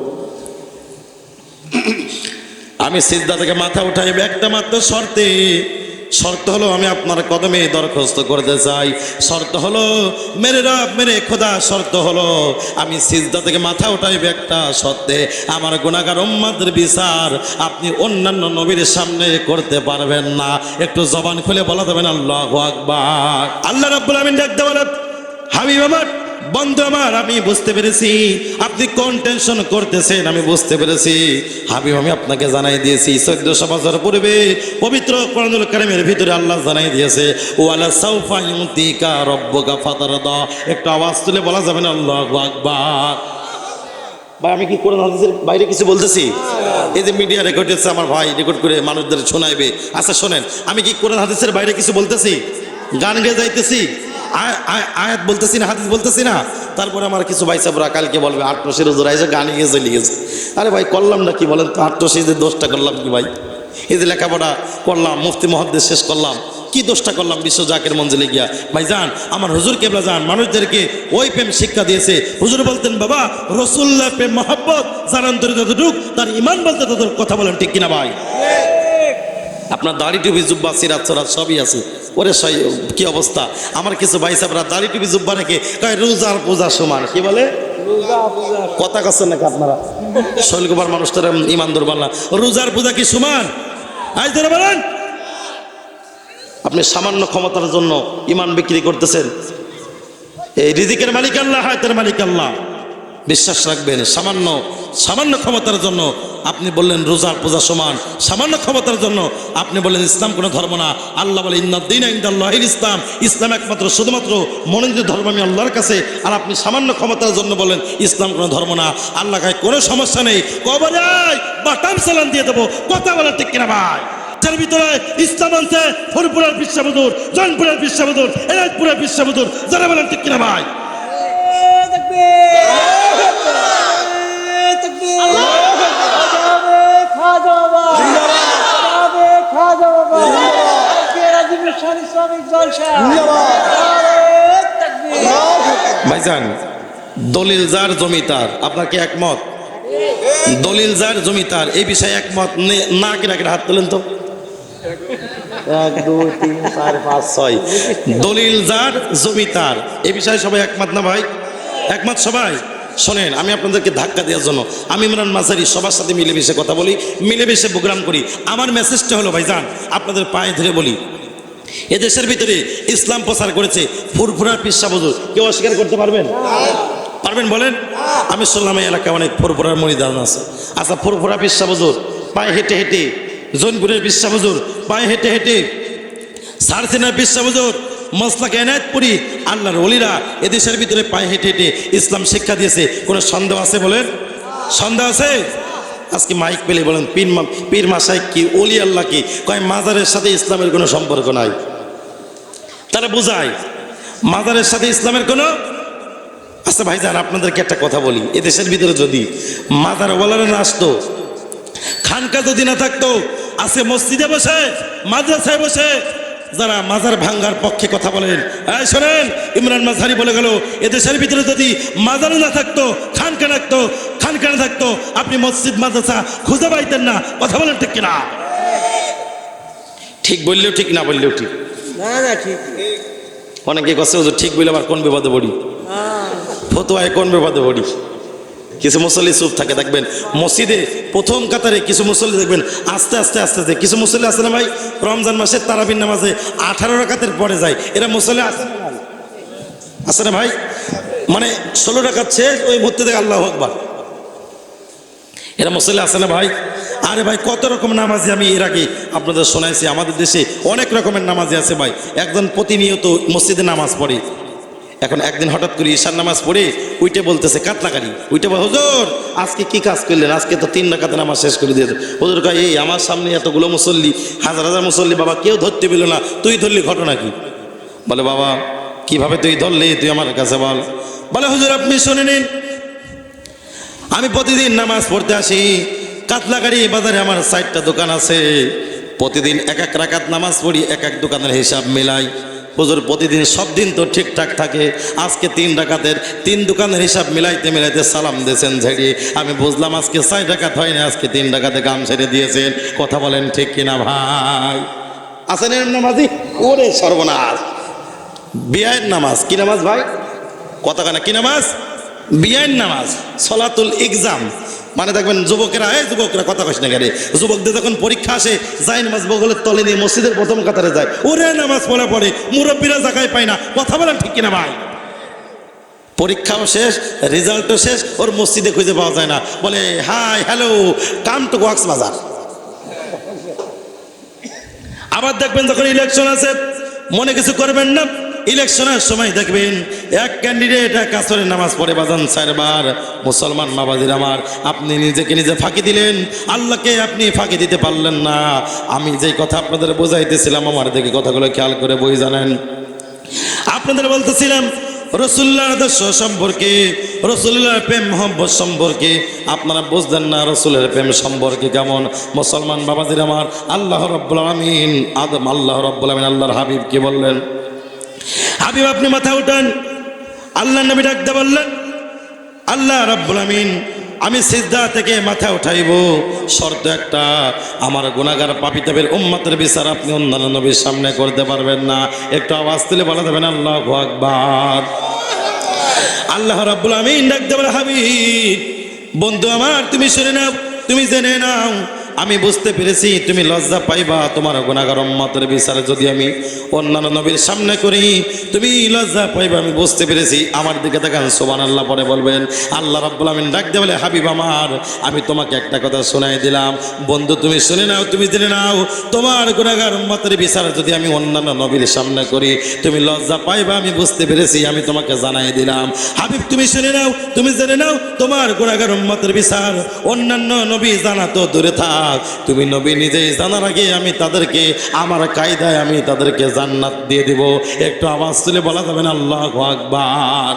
আমি সিজদা থেকে মাথা উঠাইব একটা মাত্র শর্তে। শর্ত হলো আমি আপনার কদমে দরখাস্ত করতে চাই। শর্ত হলো মেরে রব মেরে খোদা, শর্ত হলো আমি সিজদা থেকে মাথা উঠাইব একটা শর্তে, আমার গুনাহগার উম্মতের বিচার আপনি অন্যান্য নবীর সামনে করতে পারবেন না। একটু জবান খুলে বলা যাবেন আল্লাহু আকবার। আল্লাহ রাব্বুল আমিন ডাকতে বলেন, হাবিব আমার, বন্ধু আমার, আমি বুঝতে পেরেছি আপনি কোন টেনশন করতেছেন, আমি বুঝতে পেরেছি। হাবিব আমি আপনাকে জানাই দিয়েছি 1400 বছর পূর্বে পবিত্র কোরআনুল কারীমের ভিতরে আল্লাহ জানাই দিয়েছে, ওয়ালা সাউফা ইউতিকা রাব্বুকা ফাতারদা। একটু আওয়াজ তুলে বলা যাবে না আল্লাহু আকবার। ভাই আমি কি কোরআন হাদিসের বাইরে কিছু বলতেছি? এই যে মিডিয়া রেকর্ড হচ্ছে, আমার ভাই রেকর্ড করে মানুষদের শোনাইবে। আচ্ছা শোনেন, আমি কি কোরআন হাদিসের বাইরে কিছু বলতেছি? গান গেয়ে যাইতেছি, আয়াত বলতেছি না, হাদিস বলতেছি না। তারপরে আমার কিছু ভাই সাহেবরা কালকে বলবে আটরশির হুজুর আইসে গান গিয়ে চলে গেছে। আরে ভাই করলাম না কি বলেন তো? আটরশি যে দোষটা করলাম কি ভাই? এই যে লেখাপড়া করলাম, মুফতি মুহাদ্দিস শেষ করলাম, কি দোষটা করলাম বিশ্ব জাকের মঞ্জিলে গিয়া? ভাই যান, আমার হুজুর কেবলা যান মানুষদেরকে ওই প্রেম শিক্ষা দিয়েছে। হুজুর বলতেন, বাবা রসুল্লাহ প্রেম মহব্বত যার অন্তরে যতটুক তার ইমান বলতে তত। কথা বলেন ঠিক কিনা ভাই? আপনার দাড়ি টুপি জুব্বা সিরাত সরাত সবই আছে। ওরে কি অবস্থা! আমার কিছু ভাই সাহেবরা দাড়ি টুপি জুব্বা রেখে কয় রোজার পূজা সমান। কি বলে? কথা কাছেন নাকি আপনারা? শৈলকুমার মানুষটার ইমান দুর্বল না। রোজার পূজা কি সমান? আজ ধরে বলেন, আপনি সামান্য ক্ষমতার জন্য ইমান বিক্রি করতেছেন। এই রিজিকের মালিক আল্লাহ, হায়াতের মালিক আল্লাহ, বিশ্বাস রাখবেন। সামান্য ক্ষমতার জন্য আপনি বললেন রোজার পূজা সমান, সামান্য ক্ষমতার জন্য আপনি বললেন ইসলাম কোনো ধর্ম না। আল্লাহ বলে ইন্নাদ-দীনা ইনদাল্লাহিল ইসলাম, ইসলাম একমাত্র শুধুমাত্র মনোনীত ধর্ম আমি আল্লাহর কাছে। আর আপনি সামান্য ক্ষমতার জন্য বলেন ইসলাম কোনো ধর্ম না। আল্লাহ কাছে কোনো সমস্যা নেই, কবরে আয় বাটাম সালাম দিয়ে দেবো। কথা বলেন ঠিক কিনা ভাই? তার ভিতরে ইসলাম আনছে ফরিদপুরের বিশ্ববুদুর, জয়পুরের বিশ্ববুদুর, এনায়তপুরের বিশ্ববুদুর। যারা বলেন ঠিক কিনা ভাই? ভাইজান, দলিল যার জমি তার, আপনার কি একমত? দলিল যার জমি তার, এই বিষয়ে একমত না কিনা হাত তোলেন তো। 1 2 3 4 5 6। দলিল যার জমি তার, এই বিষয়ে সবাই একমত না ভাই? একমত সবাই? শোনেন, আমি আপনাদেরকে ধাক্কা দেওয়ার জন্য আমি ইমরান মাঝারি সবার সাথে মিলেমিশে কথা বলি, মিলেমিশে প্রোগ্রাম করি। আমার মেসেজটা হলো ভাইজান, আপনাদের পায়ে ধরে বলি, এদেশের ভিতরে ইসলাম প্রচার করেছে ফুরফুরার পীর সাহেব হুজুর। কেউ অস্বীকার করতে পারবেন? পারবেন বলেন? আমি শুনলাম এই এলাকায় অনেক ফুরফুরার মুরিদান আছে। আচ্ছা, ফুরফুরা পীর সাহেব হুজুর পায়ে হেঁটে হেঁটে, জৈনপুরের পীর সাহেব হুজুর পায়ে হেঁটে হেঁটে, সারসিনার পীর সাহেব হুজুর, মসলাকে এনায়েতপুরি, আল্লাহর ওলিরা এদেশের ভিতরে পায়ে হেঁটে হেঁটে ইসলাম শিক্ষা দিয়েছে। কোনো সন্দেহ আছে বলেন? সন্দেহ আছে? আজকে মাইক পেলে বলেন পীর মাসাই কি, ওলি আল্লাহ কি? কয় মাজারের সাথে ইসলামের কোনো সম্পর্ক নাই। তারা বোঝায় মাজারের সাথে ইসলামের কোনো। আচ্ছা ভাইজান, আপনাদেরকে একটা কথা বলি, এদেশের ভিতরে যদি মাজারওয়ালারা না আসতো, খানকা যদি না থাকতো, আজকে মসজিদে বসে, মাদ্রাসায় বসে যারা মাজার ভাঙ্গার পক্ষে কথা বলেন, এই শোনেন, ইমরান মাঝহারি বলে গেল এদেশের ভিতরে যদি মাজার না থাকতো, খানকা না থাকতো, আপনি মসজিদ মাদ্রাসা খুঁজে পাইতেন না। কথা বলেন ঠিক কিনা? ঠিক বললেও ঠিক, না বললেও ঠিক। না ঠিক। অনেকে কথা ঠিক বললে আবার কোন বিপদে পড়ি, ফতোয়ায় কোন বিপদে পড়ি। কিছু মুসল্লি চুপ থাকে, দেখবেন মসজিদে প্রথম কাতারে কিছু মুসল্লি দেখবেন আস্তে আস্তে আস্তে আস্তে। কিছু মুসল্লি আছে না ভাই, রমজান মাসে তারাবির নামাজে 18 রাকাতের পরে যায়, এরা মুসল্লি আছে না ভাই? মানে 16 রাকাত শেষ, ওই মুহূর্তে থেকে আল্লাহু আকবার। এরা মুসল্লি আছে না ভাই? আরে ভাই কত রকম নামাজি আমি এর আগে আপনাদের শোনাইছি। আমাদের দেশে অনেক রকমের নামাজি আছে ভাই। একজন প্রতিনিয়ত মসজিদে নামাজ পড়ে, এখন একদিন হঠাৎ করে ঈশার নামাজ পড়ে উইটে বলতেছে কাতলাকারি, উইটে বল হুজুর আজকে কি কাজ করলেন, আজকে তো 3 রাকাতে নামাজ শেষ করে দিয়েছে। হুজুর কয় এই আমার সামনে এতগুলো মুসল্লি, হাজার হাজার মুসল্লি, বাবা কেউ ধরতে পেল না, তুই ধরলি, ঘটনা কি? বলে বাবা কিভাবে তুই ধরলি, তুই আমার কাছে বল। বলে হুজুর আপনি শুনে নিন, আমি প্রতিদিন নামাজ পড়তে আসি, কাতলাকারি বাজারে আমার 4টা দোকান আছে, প্রতিদিন এক এক রাকাত নামাজ পড়ি, এক এক দোকানের হিসাব মিলাই। হুজুর প্রতিদিন সব দিন তো ঠিকঠাক থাকে, আজকে 3 রাকাতের 3 দোকানের হিসাব মিলাইতে মিলাইতে সালাম দিয়েছেন ঝেড়িয়ে, আমি বুঝলাম আজকে 4 রাকাত হয়নি, আজকে 3 রাকাতে কাম ছেড়ে দিয়েছেন। কথা বলেন ঠিক কিনা ভাই? আসেন নামাজি, ওরে সর্বনাশ, বিয়ের নামাজ। কি নামাজ ভাই? কথা কানা কি নামাজ? বিয়ের নামাজ, সলাতুল এক্সাম। মানে দেখবেন যুবকেরা, এই যুবকরা কথা কইস না কেন, যুবকদের যখন পরীক্ষা আসে যায় নামাজ বগলের তলে নিয়ে মসজিদের প্রথম কাতারে যায়, ওরে নামাজ পড়া পড়ে, মুরব্বীরা জায়গায় পায় না। কথা বলেন ঠিক কিনা ভাই? পরীক্ষাও শেষ, রেজাল্টও শেষ, ওর মসজিদে খুঁজে পাওয়া যায় না, বলে hi hello come to Cox's Bazar. আবার দেখবেন যখন ইলেকশন আছে, মনে কিছু করবেন না, ইলেকশনের সময় দেখবেন এক ক্যান্ডিডেট এক আসরের নামাজ পড়ে বাজান 4 বার। মুসলমান মাবাজির আমার, আপনি নিজেকে নিজে ফাঁকি দিলেন, আল্লাহকে আপনি ফাঁকি দিতে পারলেন না। আমি যেই কথা আপনাদের বোঝাইতেছিলাম, আমার দিকে কথাগুলো খেয়াল করে বই জানেন, আপনাদের বলতেছিলাম রসুল্লাহর আদর্শ সম্পর্কে, রসুল্লাহর প্রেম মহব্বত সম্পর্কে আপনারা বুঝলেন না, রসুলের প্রেম সম্পর্কে কেমন। মুসলমান বাবাজির আমার, আল্লাহ রাব্বুল আলামিন আল্লাহ রাব্বুল আলামিন আল্লাহর হাবিব কি বললেন? হাবিব আপনি মাথা উঠান। আল্লাহ নবী ডাকতে বললেন, আল্লাহ রাব্বুল আমিন আমি সিজদা থেকে মাথা উঠাইব, শর্ত একটা, আমার গুনাহগার পাপীদের উম্মতের বিচার আপনি অন্যান্য নবীর সামনে করতে পারবেন না। একটু আওয়াজ তুলে বলা যাবেন আল্লাহু আকবার। আল্লাহ রাব্বুল আমিন ডাকতে বলে, হাবিব বন্ধু আমার তুমি শুনে নাও, তুমি জেনে নাও, আমি বুঝতে পেরেছি তুমি লজ্জা পাইবা তোমার গুনাহগার উম্মতের বিচারে যদি আমি অন্যান্য নবীর সামনে করি, তুমি লজ্জা পাইবা, আমি বুঝতে পেরেছি। আমার দিকে তাকান, সুবহানাল্লাহ পরে বলবেন। আল্লাহ রাব্বুল আমিন ডাক দিয়ে বলে, হাবিব আমার আমি তোমাকে একটা কথা শোনাই দিলাম, বন্ধু তুমি শুনে নাও, তুমি জেনে নাও, তোমার গুনাহগার উম্মতের বিচারে যদি আমি অন্যান্য নবীর সামনে করি, তুমি লজ্জা পাইবা, আমি বুঝতে পেরেছি, আমি তোমাকে জানাই দিলাম। হাবিব তুমি শুনে নাও, তুমি জেনে নাও, তোমার গুনাহগার উম্মতের বিচার অন্যান্য নবী জানা তো দূরে থাক, তুমি নবী নিজেই জানার আগে আমি তাদেরকে আমার কায়দায় আমি তাদেরকে জান্নাত দিয়ে দিব। একটু আওয়াজ তুলে বলা যাবে না আল্লাহু আকবার?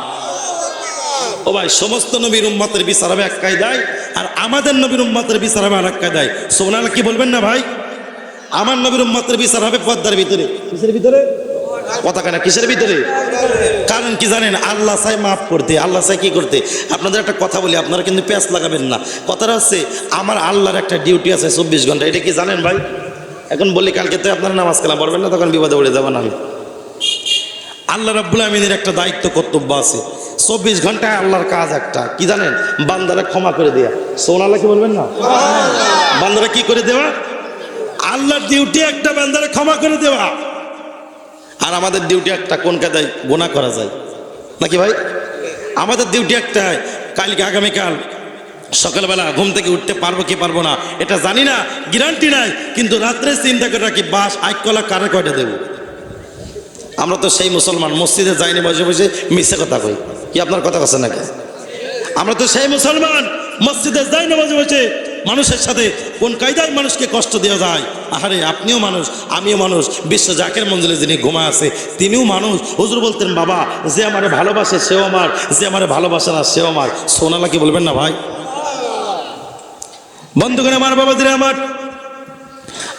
ও ভাই, সমস্ত নবীর উম্মতের বিচার হবে এক কায়দায়, আর আমাদের নবীর উম্মতের বিচার হবে আরেক কায়দায়। সুবহানাল্লাহ কি বলবেন না ভাই? আমার নবীর উম্মতের বিচার হবে পর্দার ভিতরে। কিসের ভিতরে? কথা কেনা কিসের ভিতরে? কারণ কি জানেন, আল্লাহ চাই মাফ করতে, আল্লাহ চাই কি করতে। আপনাদের একটা কথা বলি, আপনারা কিন্তু পেঁচ লাগাবেন না। কথাটা হচ্ছে, আমার আল্লাহর একটা ডিউটি আছে 24 ঘন্টা। এটা কি জানেন ভাই? এখন বলি কালকে তো আপনারা নামাজ কালাম পড়বেন না, তখন বিপদে পড়ে যাবেন। আমি আল্লাহ রাব্বুল আমিনের একটা দায়িত্ব কর্তব্য আছে। 24 ঘন্টায় আল্লাহর কাজ একটা কি জানেন? বান্দারা ক্ষমা করে দেয়া। সুবহানাল্লাহ কি বলবেন না? বান্দারা কি করে দেওয়া? আল্লাহর ডিউটি একটা, বান্দারা ক্ষমা করে দেওয়া। আর আমাদের ডিউটি একটা, কোন কায়দায় গুনাহ করা যায় নাকি ভাই? আমাদের ডিউটি একটা, কালকে আগামীকাল সকালবেলা ঘুম থেকে উঠতে পারবো কি পারবো না এটা জানি না, গ্যারান্টি নাই, কিন্তু রাত্রে চিন্তা করে রাখি বাস আইকলা কারে কয়টা দেবো। আমরা তো সেই মুসলমান, মসজিদে যাইনি বসে বসে মিথ্যে কথা কই। কি আপনার কথা আছে নাকি? আমরা তো সেই মুসলমান, মসজিদে যাই না বসে বসে মানুষের সাথে কোন কায়দায় মানুষকে কষ্ট দেওয়া যায়। আহারে আপনিও মানুষ, আমিও মানুষ, বিশ্ব জাকের মঞ্জিলে যিনি ঘুমায় আছে তিনিও মানুষ। হুজুর বলতেন, বাবা যে আমারে ভালোবাসে সেও আমার, যে আমারে ভালোবাসে না সেও আমার। সোনালা কি বলবেন না ভাই? বন্ধুগণ আমার, বাবাদের আমার,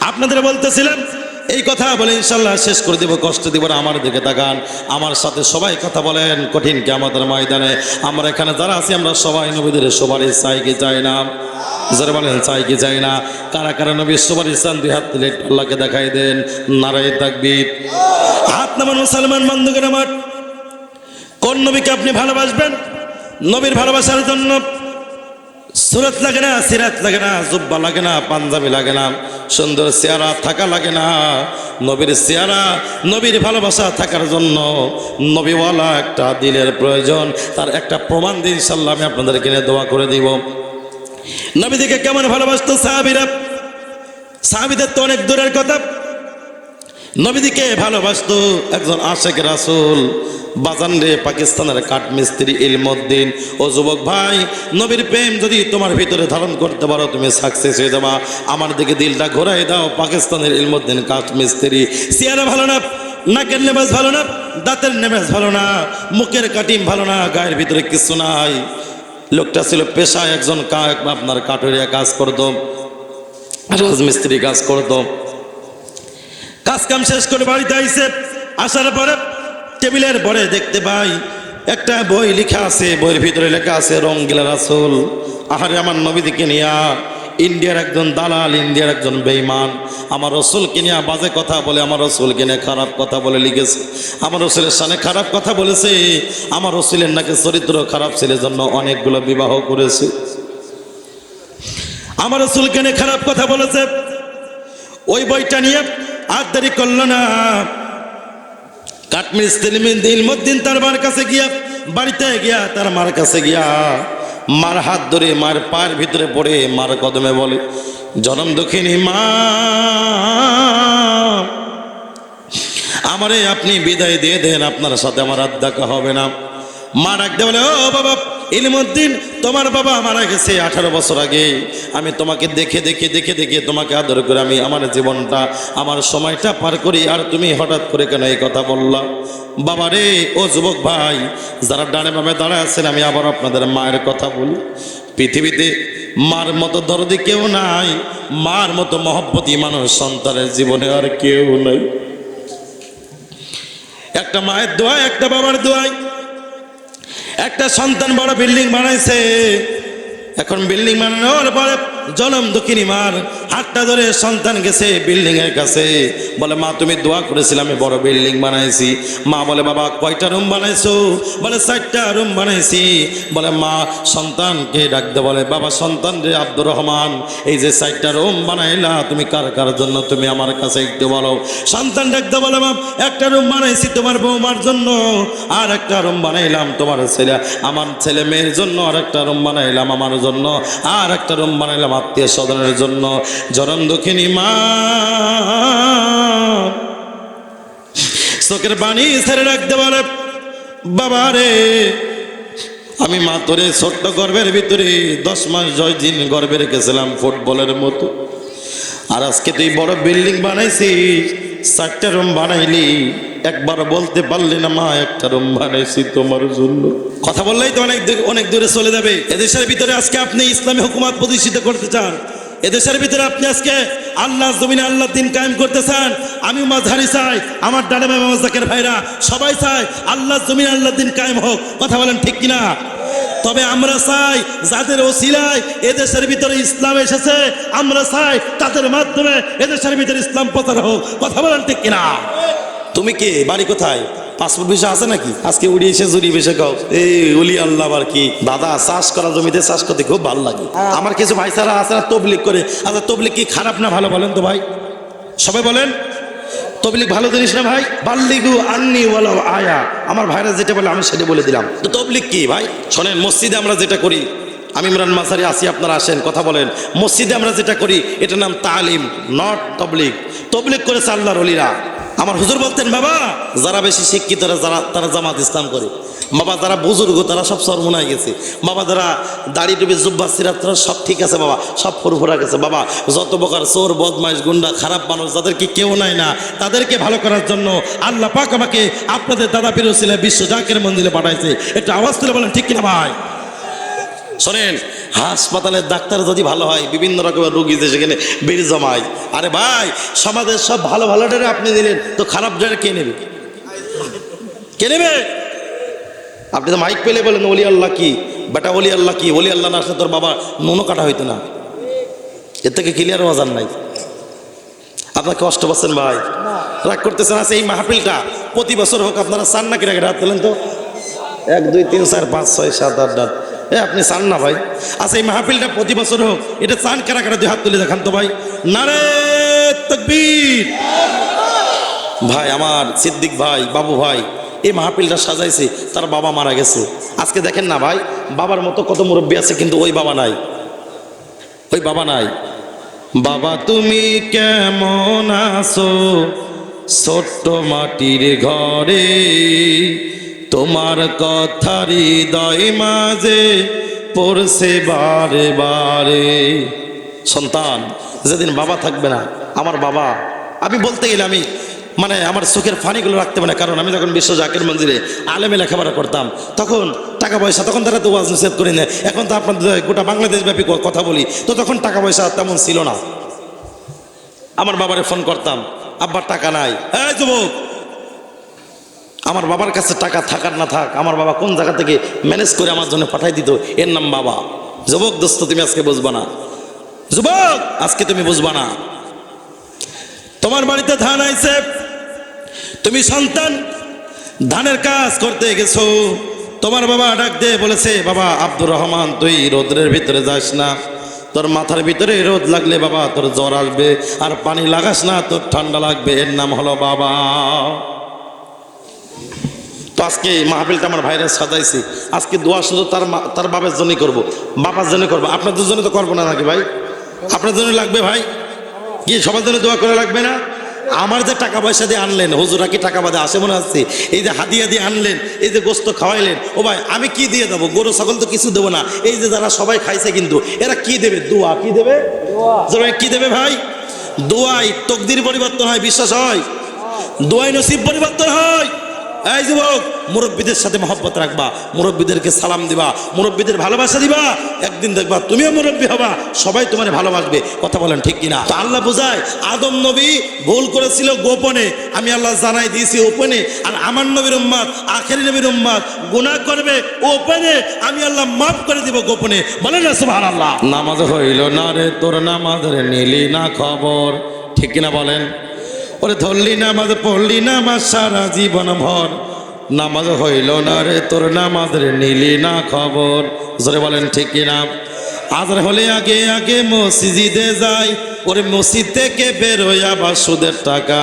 আপনাদের বলতেছিলাম এই কথা বলে ইনশাল্লাহ শেষ করে দেব, কষ্ট দিব না। আমার দিকে তাকান, আমার সাথে সবাই কথা বলেন। কঠিন কিয়ামতের ময়দানে আমরা এখানে যারা আছি, আমরা সবাই নবীদের সুপারিশ চাই কি চাই না? যারা বলেন চাই কি চাই না? কারা কারা নবীর সুপারিশ চান? 2 হাত তুলে আল্লাহকে দেখাই দেন। নারায়ে তাকবীর। হাত নামান মুসলমান বন্ধুগণ আমার, কোন নবীকে আপনি ভালোবাসবেন? নবীর ভালোবাসার জন্য সুরত লাগে না, সিরাত লাগে না, জুব্বা লাগে না, পাঞ্জাবি লাগে না, সুন্দর চেহারা থাকা লাগে না। নবীর চেহারা, নবীর ভালোবাসা থাকার জন্য নবীওয়ালা একটা দিলের প্রয়োজন। তার একটা প্রমাণ দিন ইনশাআল্লাহ আমি আপনাদেরকে নিয়ে দোয়া করে দিব। নবীদিকে কেমন ভালোবাসতো সাহাবীরা, সাহাবীদের তো অনেক দূরের কথা, নবীদিকে ভালোবাসতো একজন আশেক রাসূল। বাজান রে পাকিস্তানের কাঠমিস্ত্রি ইলমউদ্দিন, ও যুবক ভাই, নবীর প্রেম যদি তোমার ভিতরে ধারণ করতে পারো তুমি সাকসেস হয়ে যাবা। আমার দিকে দিলটা ঘোরাই দাও। পাকিস্তানের ইলমউদ্দিন কাঠমিস্ত্রি, চেহারা ভালো না, নাকের নেমাজ ভালো না, দাঁতের নেমাজ ভালো না, মুখের কাটিম ভালো না, গায়ের ভিতরে কিছু নাই। লোকটা ছিল পেশায় একজন আপনার কাঠুরিয়া কাজ করতো, রাজমিস্ত্রি কাজ করতো। কাজ কাম শেষ করে বাড়িতে আইসে, আসার পরে টেবিলের পরে দেখতে পাই একটা বই লেখা আছে, বইয়ের ভিতরে লেখা আছে রঙ্গিলা রাসূল। আহারে আমার নবীদিকে নিয়া ইন্ডিয়ার একজন দালাল, ইন্ডিয়ার একজন বেঈমান আমার রসুলকে নিয়ে বাজে কথা বলে, আমার রসুলকে নিয়ে খারাপ কথা বলে লিখেছে। আমার রসুলের সামনে খারাপ কথা বলেছে। আমার রসুলের নাকি চরিত্র খারাপ ছেলের জন্য অনেকগুলো বিবাহ করেছে। আমার রসুলকে নিয়ে খারাপ কথা বলেছে। ওই বইটা নিয়ে আর দেরি করল না, কাঠমিস্ত্রি ইলমউদ্দিন তার মার কাছে গিয়া, বাড়িতে গিয়া তার মার কাছে গিয়া মার হাত ধরে মার পায়ের ভিতরে পড়ে মার কদমে বলে, জনম দুঃখিনী মা, আমারে আপনি বিদায় দিয়ে দেন, আপনার সাথে আমার আর দেখা হবে না। মা ডাকতে বলে, ও বাবা ইলমউদ্দিন, তোমার বাবা মারা গেছে 18 বছর আগে। আমি তোমাকে দেখে দেখে দেখে দেখে তোমাকে আদর করে আমি আমার জীবনটা, আমার সময়টা পার করি, আর তুমি হঠাৎ করে কেন এই কথা বললা? বাবা রে, ও যুবক ভাই, যারা ডানে বামে দাঁড়ায় আছেন, আমি আবার আপনাদের মায়ের কথা বলি। পৃথিবীতে মার মতো দরদি কেউ নাই, মার মতো মহব্বতী মানুষ সন্তানের জীবনে আর কেউ নাই। একটা মায়ের দোয়ায়, একটা বাবার দোয়ায় একটা সন্তান বড় বিল্ডিং বানাইছে। এখন বিল্ডিং বানানোর পরে জনম দুঃখিনী মার হাতটা ধরে সন্তান গেছে বিল্ডিং এর কাছে, বলে মা তুমি দোয়া করেছিলে আমি বড় বিল্ডিং বানাইছি। মা বলে বাবা কয়টা রুম বানাইছো? বলে 4টা রুম বানাইছি। বলে মা সন্তানকে ডাকতে বলে, বাবা সন্তান রে আব্দুর রহমান, এই যে 4টা রুম বানাইলা তুমি কার কার জন্য, তুমি আমার কাছে একটু বলো। সন্তান ডাকতে বলে, মা একটা রুম বানাইছি তোমার বৌমার জন্য, আর একটা রুম বানাইলাম তোমার ছেলে, আমার ছেলে মেয়ের জন্য, আর একটা রুম বানাইলাম আমার জন্য, আর একটা রুম বানাইলাম আত্মীয় স্বজনের জন্য। জনম দুঃখিনী মা চোখের পানি ছেড়ে রাখতে বলে, বাবা রে আমি মা তোরে ছোট্ট গর্ভের ভিতরে 10 মাস 10 দিন গর্ভে রেখেছিলাম ফুটবলের মতো, আর আজকে তুই বড় বিল্ডিং বানাইছিস, 4টা রুম বানাইলি, একবার বলতে পারলি না মা একটা রুম বানাইছি তোমার জন্য? কথা বললেই তো অনেক দূরে চলে যাবে। এদেশের ভিতরে আজকে আপনি ইসলামী হুকুমত প্রতিষ্ঠিত করতে চান, এদেশের ভিতরে আপনি আজকে আল্লাহ জমিনে আল্লাহ দিন কায়েম করতে চান। আমি মাঝহারি চাই, আমার ডানে বামে জাকের ভাইরা সবাই চাই আল্লাহ জমিনে আল্লাহ দিন কায়েম হোক। কথা বলেন ঠিক কিনা? তবে আমরা চাই যাদের ওসিলায় এদেশের ভিতরে ইসলাম এসেছে, আমরা চাই তাদের মাধ্যমে এদেশের ভিতরে ইসলাম প্রচার হোক। কথা বলেন ঠিক কিনা? তুমি কে, বাড়ি কোথায়, পাসপোর্ট ভিসা আছে নাকি? আজকে উড়ি এসে জুড়ি বেসে খাও, এই উলি আল্লাহ আর কি। দাদা চাষ করা জমিতে চাষ করতে খুব ভালো লাগে। আমার কিছু ভাই ছাড়া আছে না তবলিগ করে। আচ্ছা তবলিগ কি খারাপ না ভালো বলেন তো ভাই? সবাই বলেন তবলিগ ভালো জিনিস না ভাই? বাল্লিগু আন্নি ওয়ালাউ আয়া, আমার ভাইরা যেটা বলে আমি সেটা বলে দিলাম। তো তবলিগ কি ভাই? শোনেন, মসজিদে আমরা যেটা করি, আমি ইমরান মাসারি আসি, আপনারা আসেন, কথা বলেন। মসজিদে আমরা যেটা করি এটার নাম তালিম, নট তবলিগ। তবলিগ করেছে আল্লাহর ওলিরা। আমার হুজুর বলতেন, বাবা যারা বেশি শিক্ষিত তারা জামাত ইসলাম করে, বাবা যারা বুজুর্গ তারা সব সর্বনায় গেছে, বাবা যারা দাড়ি টুপি জুব্বা সিরাত তারা সব ঠিক আছে, বাবা সব ফুরফুরা গেছে, বাবা যত প্রকার চোর বদমাইশ গুন্ডা খারাপ মানুষ যাদেরকে কেউ নাই না, তাদেরকে ভালো করার জন্য আল্লাহ পাক আমাকে আপনাদের দাদা পীর ওসিলা বিশ্ব জাকের মন্দিরে পাঠাইছে। একটা আওয়াজ তুলে বলেন ঠিক কিনা ভাই? শোনেন, হাসপাতালের ডাক্তার যদি ভালো হয়, বিভিন্ন রকমের রোগী যে সেখানে বেড়ে জমায়। আরে ভাই সমাজের সব ভালো ভালো ডেরে আপনি দিলেন, তো খারাপ ডেরে কে নেবে? কে নেবে? আপনি তো মাইক পেলে বলেন ওলি আল্লাহ কি, বেটা ওলি আল্লাহ কি, ওলি আল্লাহ না আসলে তোর বাবা নুনো কাটা হইতো না। এর থেকে ক্লিয়ার বাজার নাই। আপনার কষ্ট পাচ্ছেন ভাই, রাগ করতেছেন? আছে এই মাহফিলটা প্রতি বছর হোক, আপনারা চান না কিনা? রাত পেলেন তো 1 2 3 4 5 6 7 8 9, আপনি চান না ভাই? আচ্ছা এই মাহফিলটা প্রতি বছর হোক, এটা চান কারা কারা? 2 হাত তুলে দেখান তো ভাই। নারে তাকবীর! ভাই আমার সিদ্দিক ভাই, বাবু ভাই এই মাহফিলটা সাজাইছে, তার বাবা মারা গেছে। আজকে দেখেন না ভাই, বাবার মতো কত মুরব্বী আছে কিন্তু ওই বাবা নাই। ওই বাবা নাই। বাবা তুমি কেমন আছো ছোট্ট মাটির ঘরে, তোমার কথা হৃদয় মাঝে পড়ছে বারে বারে। সন্তান, যেদিন বাবা থাকবে না, আমার বাবা, আমি বলতে গেলে আমি মানে আমার চোখের ফানিগুলো রাখতে পারে, কারণ আমি যখন বিশ্ব জাকির মন্দিরে আলেমে লেখাপড়া করতাম, তখন টাকা পয়সা, তখন তারা তো ওয়াজ নসিহত করি না, এখন তো আপনাদের গোটা বাংলাদেশ ব্যাপী কথা বলি, তো তখন টাকা পয়সা তেমন ছিল না। আমার বাবারে ফোন করতাম, আব্বার টাকা নাই, এই যুবক, আমার বাবার কাছে টাকা থাকার না থাক, আমার বাবা কোন জায়গা থেকে ম্যানেজ করে আমার জন্য পাঠাই দিত, এর নাম বাবা। যুবক দোস্ত, তুমি আজকে বুঝবা না, যুবক আজকে তুমি বুঝবা না। তোমার বাড়িতে ধান আইছে, তুমি সন্তান ধানের কাজ করতে গেছো, তোমার বাবা ডাক দিয়ে বলেছে, বাবা আব্দুর রহমান তুই রোদ্রের ভিতরে যাস না, তোর মাথার ভিতরে রোদ লাগলে বাবা তোর জ্বর আসবে, আর পানি লাগাস না তোর ঠান্ডা লাগবে, এর নাম হলো বাবা। তো আজকে মাহফিলটা আমার ভাইরা সাজাইছি, আজকে দোয়া শুধু তার বাবার জন্যই করবো, বাবার জন্য করবো, আপনাদের জন্য তো করবো না নাকি ভাই? আপনার জন্য লাগবে ভাই, কি সবার জন্য দোয়া করে লাগবে না? আমার যে টাকা পয়সা দিয়ে আনলেন, হুজুরা কি টাকা বাদে আসে মনে হচ্ছে? এই যে হাদিয়া দিয়ে আনলেন, এই যে গোস্ত খাওয়াইলেন, ও ভাই আমি কি দিয়ে দেবো? গরু ছাগল তো কিছু দেবো না। এই যে যারা সবাই খাইছে, কিন্তু এরা কি দেবে? দোয়া। কি দেবে? কি দেবে ভাই? দোয়াই তকদির পরিবর্তন হয়, বিশ্বাস হয়, দোয়াই নসিব পরিবর্তন হয়। এই যুবক, মুরব্বীদের সাথে মহব্বত রাখবা, মুরব্বীদেরকে সালাম দিবা, মুরব্বীদের ভালোবাসা দিবা, একদিন দেখবা তুমিও মুরব্বী হবা, সবাই তোমার ভালোবাসবে। কথা বলেন ঠিক কিনা? তো আল্লাহ বোঝায়, আদম নবী ভুল করেছিল গোপনে, আমি আল্লাহ জানাই দিয়েছি ওপেনে, আর আমার নবীর উম্মত, আখেরি নবীর উম্মত গুনাহ করবে ওপেনে, আমি আল্লাহ মাফ করে দিব গোপনে। বলেন না সুবহানাল্লাহ। নামাজ হইল না রে তোর, নামাজের নিলি না খবর, ঠিক কিনা বলেন? ওরে ধরলি নামাজ, পড়লি নামাজ সারা জীবন ভর, নামাজ হইল না রে তোর, নামাজের নিলি না খবর, জোরে বলেন ঠিক কিনা? আজর হলে আগে আগে মসজিদে যাই, ওরে মসজিদ থেকে বের হয়ে আবার সুদের টাকা।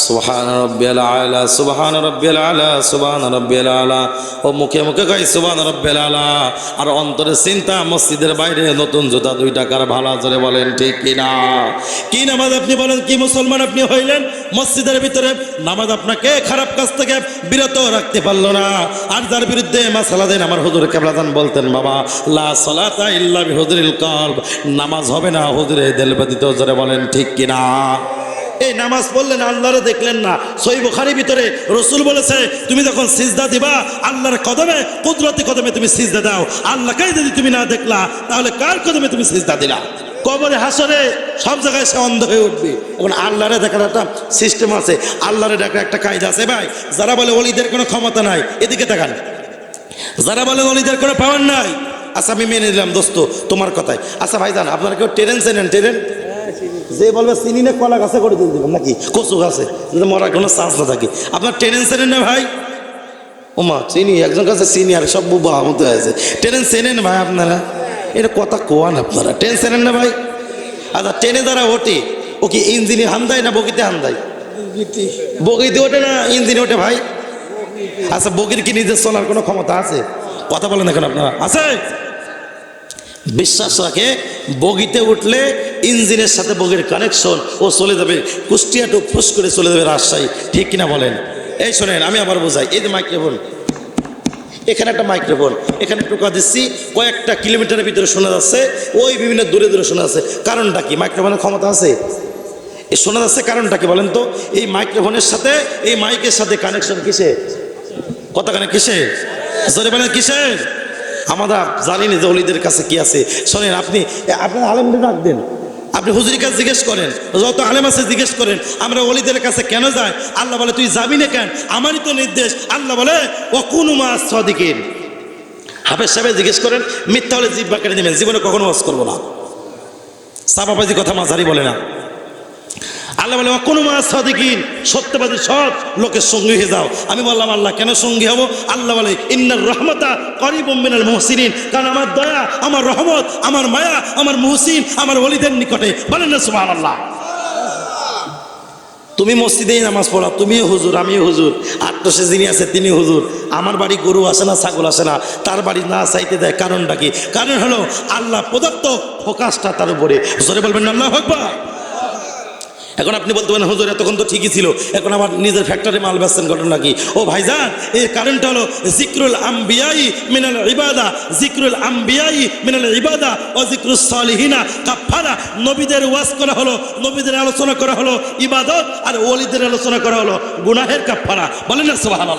সুবহান রাব্বিয়াল আলা, সুবহান রাব্বিয়াল আলা, সুবহান রাব্বিয়াল আলা, ও মুখে মুখে কই সুবহান রাব্বিয়াল আলা, আর অন্তরে চিন্তা মসজিদের বাইরে নতুন জুতা 2 টাকার ভাড়া। জোরে বলেন ঠিক কিনা? কি নামাজ আপনি বলেন, কি মুসলমান আপনি হইলেন? মসজিদের ভিতরে নামাজ আপনাকে খারাপ কাজ থেকে বিরত রাখতে পারলো না। আর যার বিরুদ্ধে মাসালা দেন, আমার হুজুর কেবলাজান বলতেন, বাবা লা সালাতা ইল্লা বিহুজুরিল কলব, নামাজ হবে না হুজুরে দিল ব্যতীত। জোরে বলেন ঠিক কিনা? এই নামাজ পড়লেন, আল্লাহরে দেখলেন না। সহিহ বুখারীর ভিতরে রাসূল বলেছে, তুমি যখন সিজদা দিবা, আল্লাহর কদমে, কুদরতি কদমে তুমি সিজদা দাও। আল্লাহকে যদি তুমি না দেখলা, তাহলে কার কদমে তুমি সিজদা দিলা? কবরে, হাসরে, সব জায়গায় সে অন্ধ হয়ে উঠবে। এখন আল্লাহরে দেখার একটা সিস্টেম আছে, আল্লাহরে দেখার একটা কায়দা আছে। ভাই যারা বলে ওলিদের কোনো ক্ষমতা নাই, এদিকে তাকান। যারা বলে ওলিদের কোনো পাওয়ার নাই, আচ্ছা আমি মেনে নিলাম দোস্ত তোমার কথাই। আচ্ছা ভাইজান, আপনারা কেউ ট্রেন চেনেন? ট্রেন যে বলবে চিনি না, কলা গাছে করে দিয়ে দেবেন নাকি কচু গাছে, যদি মরার কোনো চান্স না থাকে। আপনার ট্রেন চেনেন না ভাই? ওমা চিনি, একজন কাছে চিনি, আর সব বুবা মতো হয়েছে। ট্রেন চেনেন ভাই আপনারা? এটা কথা কোয়ান আপনারা, ট্রেন চেনেন না ভাই? আচ্ছা ট্রেনে যারা ওঠে, ও কি ইঞ্জিনে হান দেয় না বগিতে হান দেয়? বগিতে ওঠে না ইঞ্জিনে ওঠে ভাই? আচ্ছা বগির কি নিজের চলার কোনো ক্ষমতা আছে? কথা বলেন এখন আপনারা। আছে? বিশ্বাস রাখে, বগিতে উঠলে ইঞ্জিনের সাথে বগির কানেকশন, ও চলে যাবে কুষ্টিয়া টু ফুস করে চলে যাবে রাজশাহী, ঠিক কিনা বলেন? এই শোনেন, আমি আবার বোঝাই। এই যে মাইক্রোফোন, এখানে একটা মাইক্রোফোন, এখানে টোকা দিচ্ছি, কয়েকটা কিলোমিটারের ভিতরে শোনা যাচ্ছে, ওই বিভিন্ন দূরে দূরে শোনা যাচ্ছে। কারণটা কি? মাইক্রোফোনের ক্ষমতা আছে, এই শোনা যাচ্ছে। কারণটা কি বলেন তো? এই মাইক্রোফোনের সাথে, এই মাইকের সাথে কানেকশন কিসে? কথা কানে কিসে? জোরে বলেন কিসের? আমরা জানি না যে অলিদের কাছে কি আছে। শোনেন, আপনি আপনার আলেমদের ডাক দেন, আপনি হুজুরের কাছে জিজ্ঞেস করেন, যত আলেম আছে জিজ্ঞেস করেন, আমরা অলিদের কাছে কেন যাই? আল্লাহ বলে তুই যাবি না কেন? আমারই তো নির্দেশ। আল্লাহ বলে ওয়াকুনু মা'আস সাদিকিন। হাফেজ সাহেব জিজ্ঞেস করেন, মিথ্যা হলে জিহ্বা কেটে নেবেন, জীবনে কখনো ওয়াজ করবো না। সাবাবাজি কথা মাঝারি বলে না। আল্লাহ বলে ওয়াকুনু মা'আস সাদিকিন, সত্যবাদী সৎ লোকের সঙ্গী হয়ে যাও। আমি বললাম আল্লাহ কেন সঙ্গী হব? আল্লাহ বলে ইন্নার রাহমাতা করিবুম মিনাল মুহসিনিন, কারণ আমার দয়া, আমার রহমত, আমার মায়া, আমার মুহসিন, আমার ওলিদের নিকটে। বলেন না সুবহানাল্লাহ। তো তুমি মসজিদেই নামাজ পড়া, তুমিও হুজুর আমিও হুজুর, আট্টসে যিনি আছে তিনি হুজুর। আমার বাড়ি গরু আসে না, ছাগল আসে না, তার বাড়ি না চাইতে দেয়। কারণটা কি? কারণ হলো আল্লাহ প্রদত্ত ফোকাসটা তার উপরে। জোরে বলবেন আল্লাহু আকবার। এখন আপনি বলতে পারেন হুজুর এতক্ষণ তো ঠিকই ছিল, এখন আবার নিজের ফ্যাক্টরি মাল বেচছেন, ঘটনা কি? ও ভাইজান, এর কারণটা হলো জিক্রুল আম্বিয়াই মিনাল ইবাদা, জিক্রুল আম্বিয়াই মিনাল ইবাদা ও জিক্রুস সালিহিনা কাফারা। নবীদের ওয়াজ করা হলো, নবীদের আলোচনা করা হলো ইবাদত, আর ওলিদের আলোচনা করা হলো গুনাহের কাফারা। বলেন না সুবহানাল্লাহ।